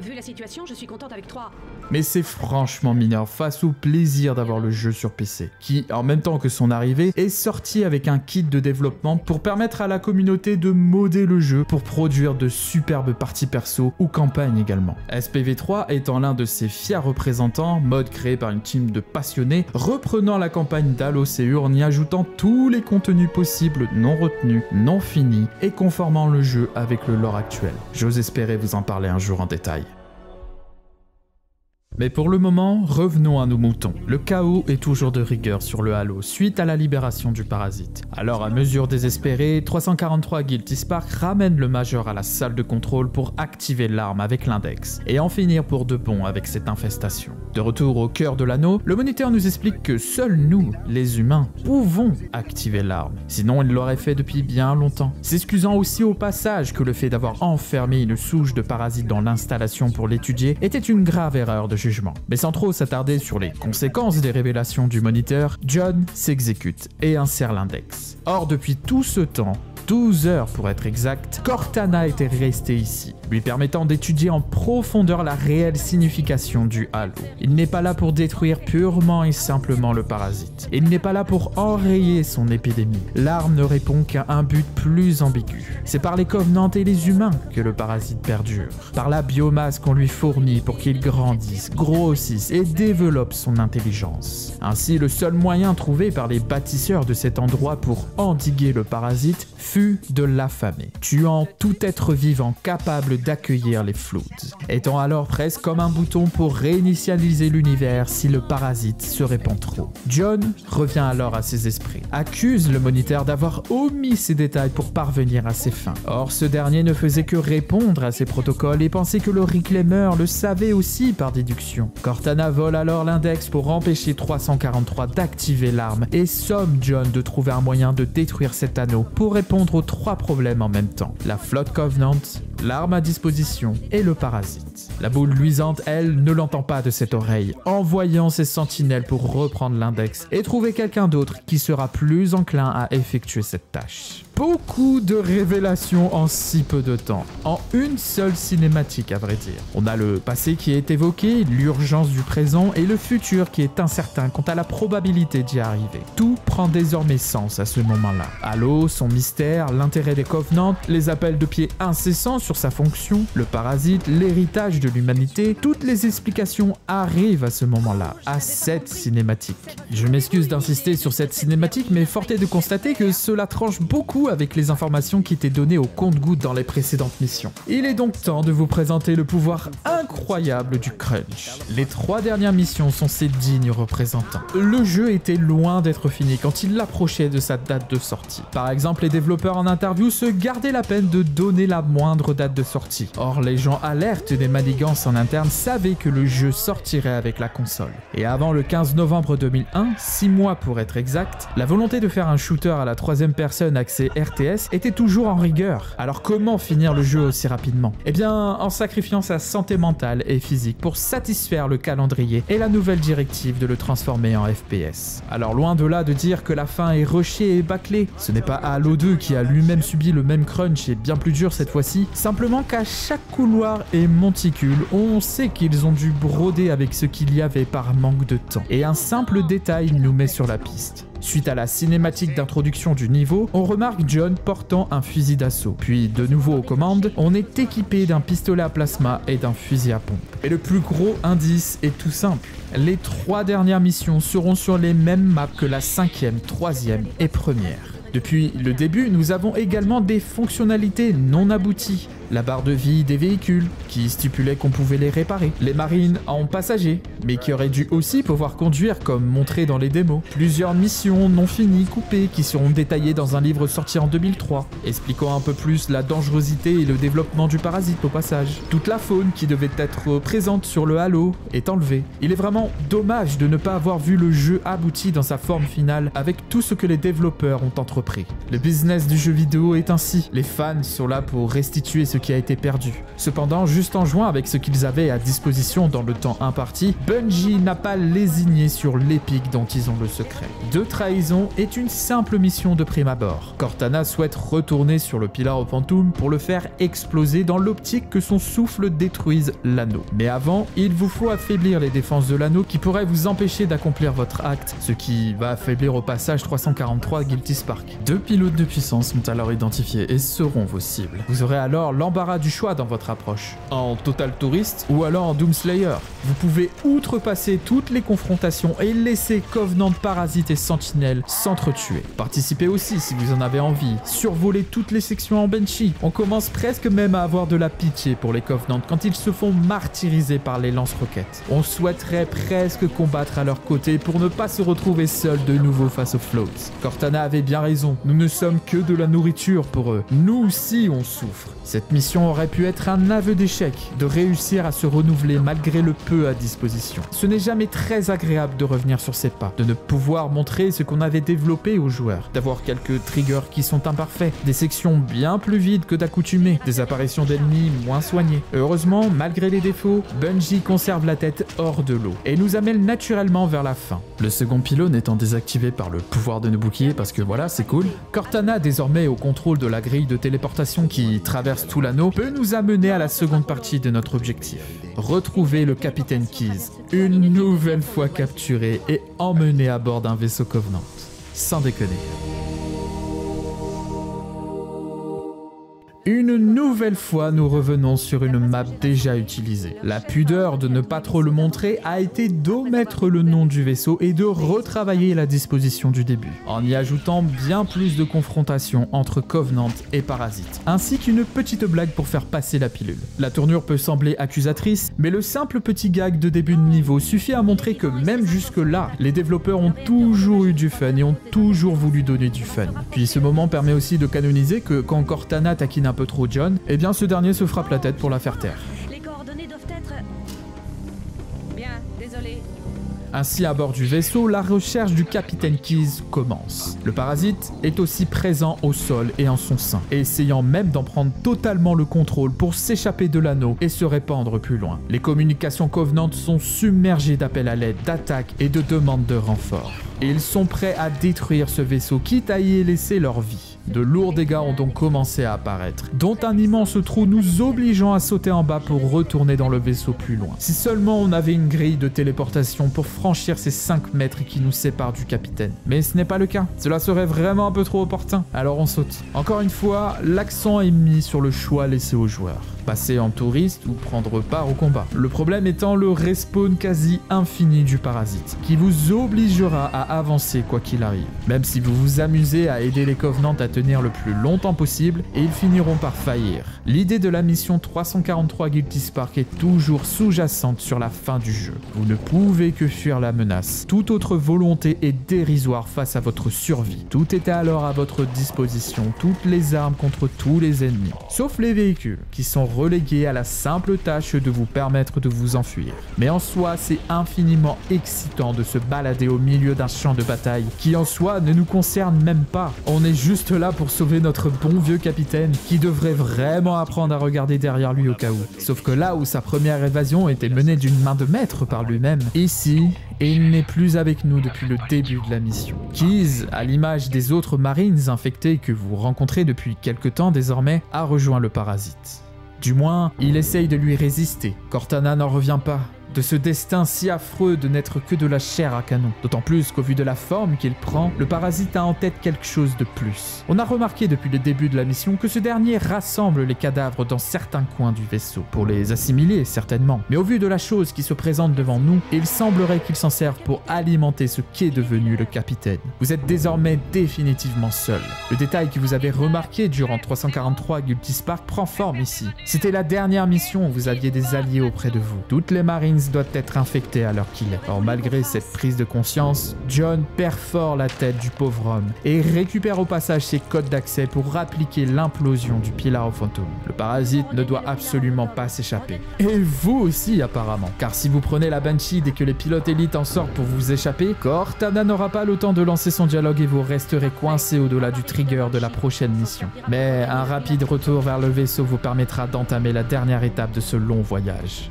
[SPEAKER 4] Vu la situation, je suis contente avec 3.
[SPEAKER 1] Mais c'est franchement mineur face au plaisir d'avoir le jeu sur PC, qui, en même temps que son arrivée, est sorti avec un kit de développement pour permettre à la communauté de modder le jeu pour produire de superbes parties perso ou campagnes également. SPV3 étant l'un de ses fiers représentants, mode créé par une team de passionnés, reprenant la campagne d'Halo CE en y ajoutant tous les contenus possibles non retenus, non finis et conformant le jeu avec le lore actuel. J'ose espérer vous en parler un jour en détail. Mais pour le moment, revenons à nos moutons. Le chaos est toujours de rigueur sur le Halo suite à la libération du parasite. Alors à mesure désespérée, 343 Guilty Spark ramène le Major à la salle de contrôle pour activer l'arme avec l'index et en finir pour de bon avec cette infestation. De retour au cœur de l'anneau, le moniteur nous explique que seuls nous, les humains, pouvons activer l'arme. Sinon il l'aurait fait depuis bien longtemps. S'excusant aussi au passage que le fait d'avoir enfermé une souche de parasite dans l'installation pour l'étudier était une grave erreur de jugement. Mais sans trop s'attarder sur les conséquences des révélations du moniteur, John s'exécute et insère l'index. Or, depuis tout ce temps, 12 heures pour être exact, Cortana était restée ici, lui permettant d'étudier en profondeur la réelle signification du Halo. Il n'est pas là pour détruire purement et simplement le parasite. Il n'est pas là pour enrayer son épidémie. L'arme ne répond qu'à un but plus ambigu. C'est par les Covenants et les humains que le parasite perdure. Par la biomasse qu'on lui fournit pour qu'il grandisse, grossisse et développe son intelligence. Ainsi, le seul moyen trouvé par les bâtisseurs de cet endroit pour endiguer le parasite fut de l'affamer, tuant tout être vivant capable d'accueillir les Floods, étant alors presque comme un bouton pour réinitialiser l'univers si le parasite se répand trop. John revient alors à ses esprits, accuse le moniteur d'avoir omis ces détails pour parvenir à ses fins. Or, ce dernier ne faisait que répondre à ses protocoles et pensait que le Reclaimer le savait aussi par déduction. Cortana vole alors l'index pour empêcher 343 d'activer l'arme et somme John de trouver un moyen de détruire cet anneau pour répondre aux 3 problèmes en même temps. La flotte Covenant, l'arme à disposition et le parasite. La boule luisante, elle, ne l'entend pas de cette oreille, envoyant ses sentinelles pour reprendre l'index et trouver quelqu'un d'autre qui sera plus enclin à effectuer cette tâche. Beaucoup de révélations en si peu de temps, en une seule cinématique à vrai dire. On a le passé qui est évoqué, l'urgence du présent et le futur qui est incertain quant à la probabilité d'y arriver. Tout prend désormais sens à ce moment-là. Halo, son mystère, l'intérêt des Covenants, les appels de pied incessants sur sa fonction, le parasite, l'héritage de l'humanité, toutes les explications arrivent à ce moment-là, à cette cinématique. Je m'excuse d'insister sur cette cinématique, mais fort est de constater que cela tranche beaucoup avec les informations qui étaient données au compte-gouttes dans les précédentes missions. Il est donc temps de vous présenter le pouvoir incroyable du crunch. Les 3 dernières missions sont ses dignes représentants. Le jeu était loin d'être fini quand il approchait de sa date de sortie. Par exemple, les développeurs en interview se gardaient la peine de donner la moindre date de sortie. Or, les gens alertes des manigances en interne savaient que le jeu sortirait avec la console. Et avant le 15 novembre 2001, 6 mois pour être exact, la volonté de faire un shooter à la 3e personne axé RTS était toujours en rigueur. Alors comment finir le jeu aussi rapidement? Eh bien, en sacrifiant sa santé mentale et physique pour satisfaire le calendrier et la nouvelle directive de le transformer en FPS. Alors loin de là de dire que la fin est rushée et bâclée, ce n'est pas Halo 2 qui a lui-même subi le même crunch et bien plus dur cette fois-ci, simplement qu'à chaque couloir et monticule, on sait qu'ils ont dû broder avec ce qu'il y avait par manque de temps. Et un simple détail nous met sur la piste. Suite à la cinématique d'introduction du niveau, on remarque John portant un fusil d'assaut. Puis, de nouveau aux commandes, on est équipé d'un pistolet à plasma et d'un fusil à pompe. Et le plus gros indice est tout simple. Les 3 dernières missions seront sur les mêmes maps que la 5e, 3e et 1re. Depuis le début, nous avons également des fonctionnalités non abouties. la barre de vie des véhicules, qui stipulait qu'on pouvait les réparer, les marines en passagers, mais qui auraient dû aussi pouvoir conduire comme montré dans les démos, plusieurs missions non finies coupées qui seront détaillées dans un livre sorti en 2003, expliquant un peu plus la dangerosité et le développement du parasite au passage. Toute la faune qui devait être présente sur le Halo est enlevée. Il est vraiment dommage de ne pas avoir vu le jeu abouti dans sa forme finale avec tout ce que les développeurs ont entrepris. Le business du jeu vidéo est ainsi. Les fans sont là pour restituer ce qui a été perdu. Cependant, juste en jouant avec ce qu'ils avaient à disposition dans le temps imparti, Bungie n'a pas lésiné sur l'épique dont ils ont le secret. De trahison est une simple mission de prime abord. Cortana souhaite retourner sur le Pillar of Quantum pour le faire exploser dans l'optique que son souffle détruise l'anneau. Mais avant, il vous faut affaiblir les défenses de l'anneau qui pourraient vous empêcher d'accomplir votre acte, ce qui va affaiblir au passage 343 Guilty Spark. 2 pilotes de puissance sont alors identifiés et seront vos cibles. Vous aurez alors l'embarras du choix dans votre approche, en Total Tourist ou alors en Doomslayer. Vous pouvez outrepasser toutes les confrontations et laisser Covenant, Parasite et Sentinelle s'entretuer. Participez aussi si vous en avez envie, survolez toutes les sections en Banshee. On commence presque même à avoir de la pitié pour les Covenant quand ils se font martyriser par les lance-roquettes. On souhaiterait presque combattre à leur côté pour ne pas se retrouver seul de nouveau face aux Floats. Cortana avait bien raison, nous ne sommes que de la nourriture pour eux. Nous aussi on souffre. Cette mission aurait pu être un aveu d'échec, de réussir à se renouveler malgré le peu à disposition. Ce n'est jamais très agréable de revenir sur ses pas, de ne pouvoir montrer ce qu'on avait développé aux joueurs, d'avoir quelques triggers qui sont imparfaits, des sections bien plus vides que d'accoutumée, des apparitions d'ennemis moins soignées. Heureusement, malgré les défauts, Bungie conserve la tête hors de l'eau et nous amène naturellement vers la fin. Le second pylône étant désactivé par le pouvoir de nos boucliers parce que voilà, c'est cool, Cortana, désormais au contrôle de la grille de téléportation qui traverse tout l'anneau, peut nous amener à la seconde partie de notre objectif. Retrouver le capitaine Keyes, une nouvelle fois capturé et emmené à bord d'un vaisseau Covenant. Sans déconner. Une nouvelle fois, nous revenons sur une map déjà utilisée. La pudeur de ne pas trop le montrer a été d'omettre le nom du vaisseau et de retravailler la disposition du début, en y ajoutant bien plus de confrontations entre Covenant et Parasite, ainsi qu'une petite blague pour faire passer la pilule. La tournure peut sembler accusatrice, mais le simple petit gag de début de niveau suffit à montrer que même jusque-là, les développeurs ont toujours eu du fun et ont toujours voulu donner du fun. Puis ce moment permet aussi de canoniser que quand Cortana taquine un peu trop John, eh bien ce dernier se frappe la tête pour la faire taire.
[SPEAKER 4] Les coordonnées doivent être... Bien, désolé.
[SPEAKER 1] Ainsi, à bord du vaisseau, la recherche du capitaine Keyes commence. Le parasite est aussi présent au sol et en son sein, essayant même d'en prendre totalement le contrôle pour s'échapper de l'anneau et se répandre plus loin. Les communications Covenant sont submergées d'appels à l'aide, d'attaques et de demandes de renfort. Et ils sont prêts à détruire ce vaisseau, quitte à y laisser leur vie. De lourds dégâts ont donc commencé à apparaître, dont un immense trou nous obligeant à sauter en bas pour retourner dans le vaisseau plus loin. Si seulement on avait une grille de téléportation pour franchir ces 5 mètres qui nous séparent du capitaine. Mais ce n'est pas le cas, cela serait vraiment un peu trop opportun, alors on saute. Encore une fois, l'accent est mis sur le choix laissé aux joueurs. Passer en touriste ou prendre part au combat. Le problème étant le respawn quasi infini du parasite, qui vous obligera à avancer quoi qu'il arrive. Même si vous vous amusez à aider les Covenants à tenir le plus longtemps possible, et ils finiront par faillir. L'idée de la mission 343 Guilty Spark est toujours sous-jacente sur la fin du jeu. Vous ne pouvez que fuir la menace. Toute autre volonté est dérisoire face à votre survie. Tout était alors à votre disposition, toutes les armes contre tous les ennemis, sauf les véhicules, qui sont relégués à la simple tâche de vous permettre de vous enfuir. Mais en soi, c'est infiniment excitant de se balader au milieu d'un champ de bataille qui en soi ne nous concerne même pas. On est juste là pour sauver notre bon vieux capitaine qui devrait vraiment apprendre à regarder derrière lui au cas où. Sauf que là où sa première évasion était menée d'une main de maître par lui-même, ici, il n'est plus avec nous depuis le début de la mission. Keyes, à l'image des autres Marines infectés que vous rencontrez depuis quelque temps désormais, a rejoint le parasite. Du moins, il essaye de lui résister. Cortana n'en revient pas. de ce destin si affreux de n'être que de la chair à canon. D'autant plus qu'au vu de la forme qu'il prend, le parasite a en tête quelque chose de plus. On a remarqué depuis le début de la mission que ce dernier rassemble les cadavres dans certains coins du vaisseau, pour les assimiler certainement. Mais au vu de la chose qui se présente devant nous, il semblerait qu'il s'en serve pour alimenter ce qu'est devenu le capitaine. Vous êtes désormais définitivement seul. Le détail que vous avez remarqué durant 343 Gulty Spark prend forme ici. C'était la dernière mission où vous aviez des alliés auprès de vous. Toutes les Marines doivent être infectées à l'heure qu'il est. Or malgré cette prise de conscience, John perfore la tête du pauvre homme et récupère au passage ses codes d'accès pour appliquer l'implosion du Pillar of Phantom. Le parasite ne doit absolument pas s'échapper. Et vous aussi apparemment, car si vous prenez la Banshee dès que les pilotes élites en sortent pour vous échapper, Cortana n'aura pas le temps de lancer son dialogue et vous resterez coincé au-delà du trigger de la prochaine mission. Mais un rapide retour vers le vaisseau vous permettra d'entamer la dernière étape de ce long voyage.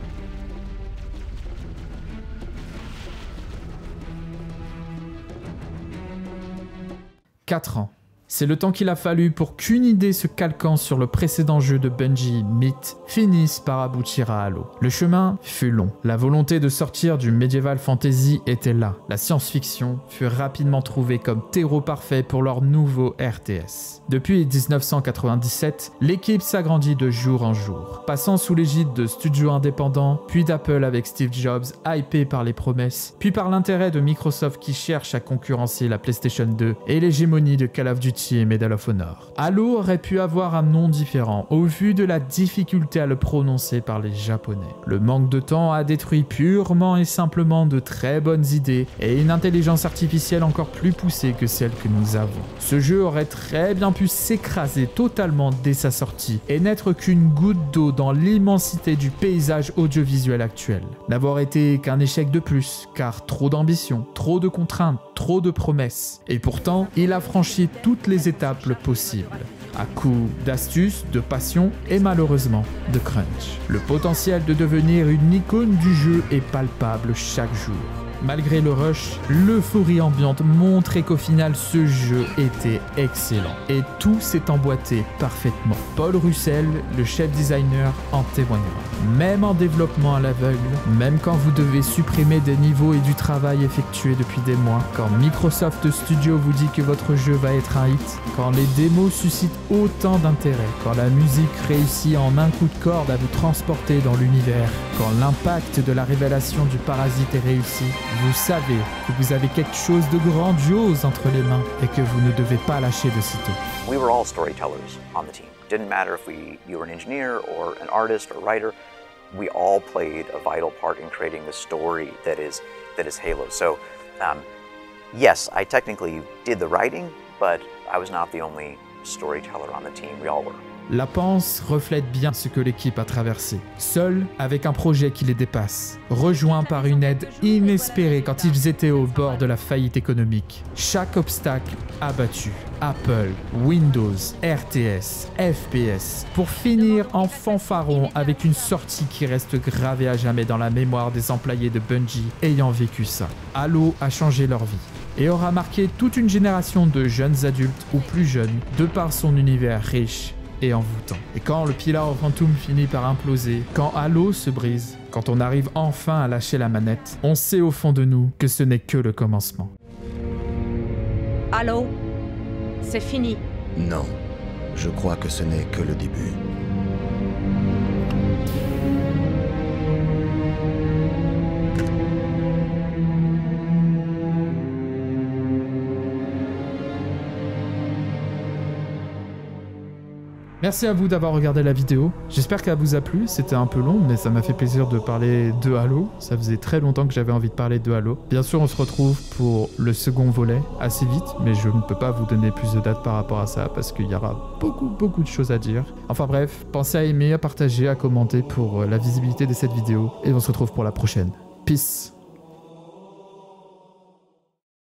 [SPEAKER 1] « 4 ans. C'est le temps qu'il a fallu pour qu'une idée se calquant sur le précédent jeu de Bungie, Myth, finisse par aboutir à Halo. Le chemin fut long. La volonté de sortir du Medieval Fantasy était là. La science-fiction fut rapidement trouvée comme terreau parfait pour leur nouveau RTS. Depuis 1997, l'équipe s'agrandit de jour en jour, passant sous l'égide de studios indépendants, puis d'Apple avec Steve Jobs, hypé par les promesses, puis par l'intérêt de Microsoft qui cherche à concurrencer la PlayStation 2 et l'hégémonie de Call of Duty et Medal of Honor. Halo aurait pu avoir un nom différent au vu de la difficulté à le prononcer par les Japonais. Le manque de temps a détruit purement et simplement de très bonnes idées et une intelligence artificielle encore plus poussée que celle que nous avons. Ce jeu aurait très bien pu s'écraser totalement dès sa sortie et n'être qu'une goutte d'eau dans l'immensité du paysage audiovisuel actuel. N'avoir été qu'un échec de plus, car trop d'ambition, trop de contraintes, trop de promesses. Et pourtant, il a franchi toutes les étapes possibles, à coup d'astuces, de passion et malheureusement de crunch. Le potentiel de devenir une icône du jeu est palpable chaque jour. Malgré le rush, l'euphorie ambiante montrait qu'au final ce jeu était excellent et tout s'est emboîté parfaitement. Paul Russell, le chef designer, en témoignera. Même en développement à l'aveugle, même quand vous devez supprimer des niveaux et du travail effectué depuis des mois, quand Microsoft Studio vous dit que votre jeu va être un hit, quand les démos suscitent autant d'intérêt, quand la musique réussit en un coup de corde à vous transporter dans l'univers, quand l'impact de la révélation du parasite est réussi, vous savez que vous avez quelque chose de grandiose entre les mains et que vous ne devez pas lâcher de sitôt.
[SPEAKER 8] We were all storytellers on the team. Didn't matter if you were an engineer or an artist or writer. We all played a vital part in creating the story that is Halo. So, yes, I technically did the writing, but I was not the only storyteller on the team. We all were.
[SPEAKER 1] La Panse reflète bien ce que l'équipe a traversé. Seul, avec un projet qui les dépasse. Rejoint par une aide inespérée quand ils étaient au bord de la faillite économique. Chaque obstacle abattu. Apple, Windows, RTS, FPS. Pour finir en fanfaron avec une sortie qui reste gravée à jamais dans la mémoire des employés de Bungie ayant vécu ça. Halo a changé leur vie et aura marqué toute une génération de jeunes adultes ou plus jeunes de par son univers riche et envoûtant. Et quand le Pillar of Phantom finit par imploser, quand Halo se brise, quand on arrive enfin à lâcher la manette, on sait au fond de nous que ce n'est que le commencement.
[SPEAKER 4] Halo, c'est fini.
[SPEAKER 9] Non, je crois que ce n'est que le début.
[SPEAKER 1] Merci à vous d'avoir regardé la vidéo, j'espère qu'elle vous a plu, c'était un peu long mais ça m'a fait plaisir de parler de Halo, ça faisait très longtemps que j'avais envie de parler de Halo. Bien sûr on se retrouve pour le second volet assez vite, mais je ne peux pas vous donner plus de dates par rapport à ça parce qu'il y aura beaucoup de choses à dire. Enfin bref, pensez à aimer, à partager, à commenter pour la visibilité de cette vidéo et on se retrouve pour la prochaine. Peace.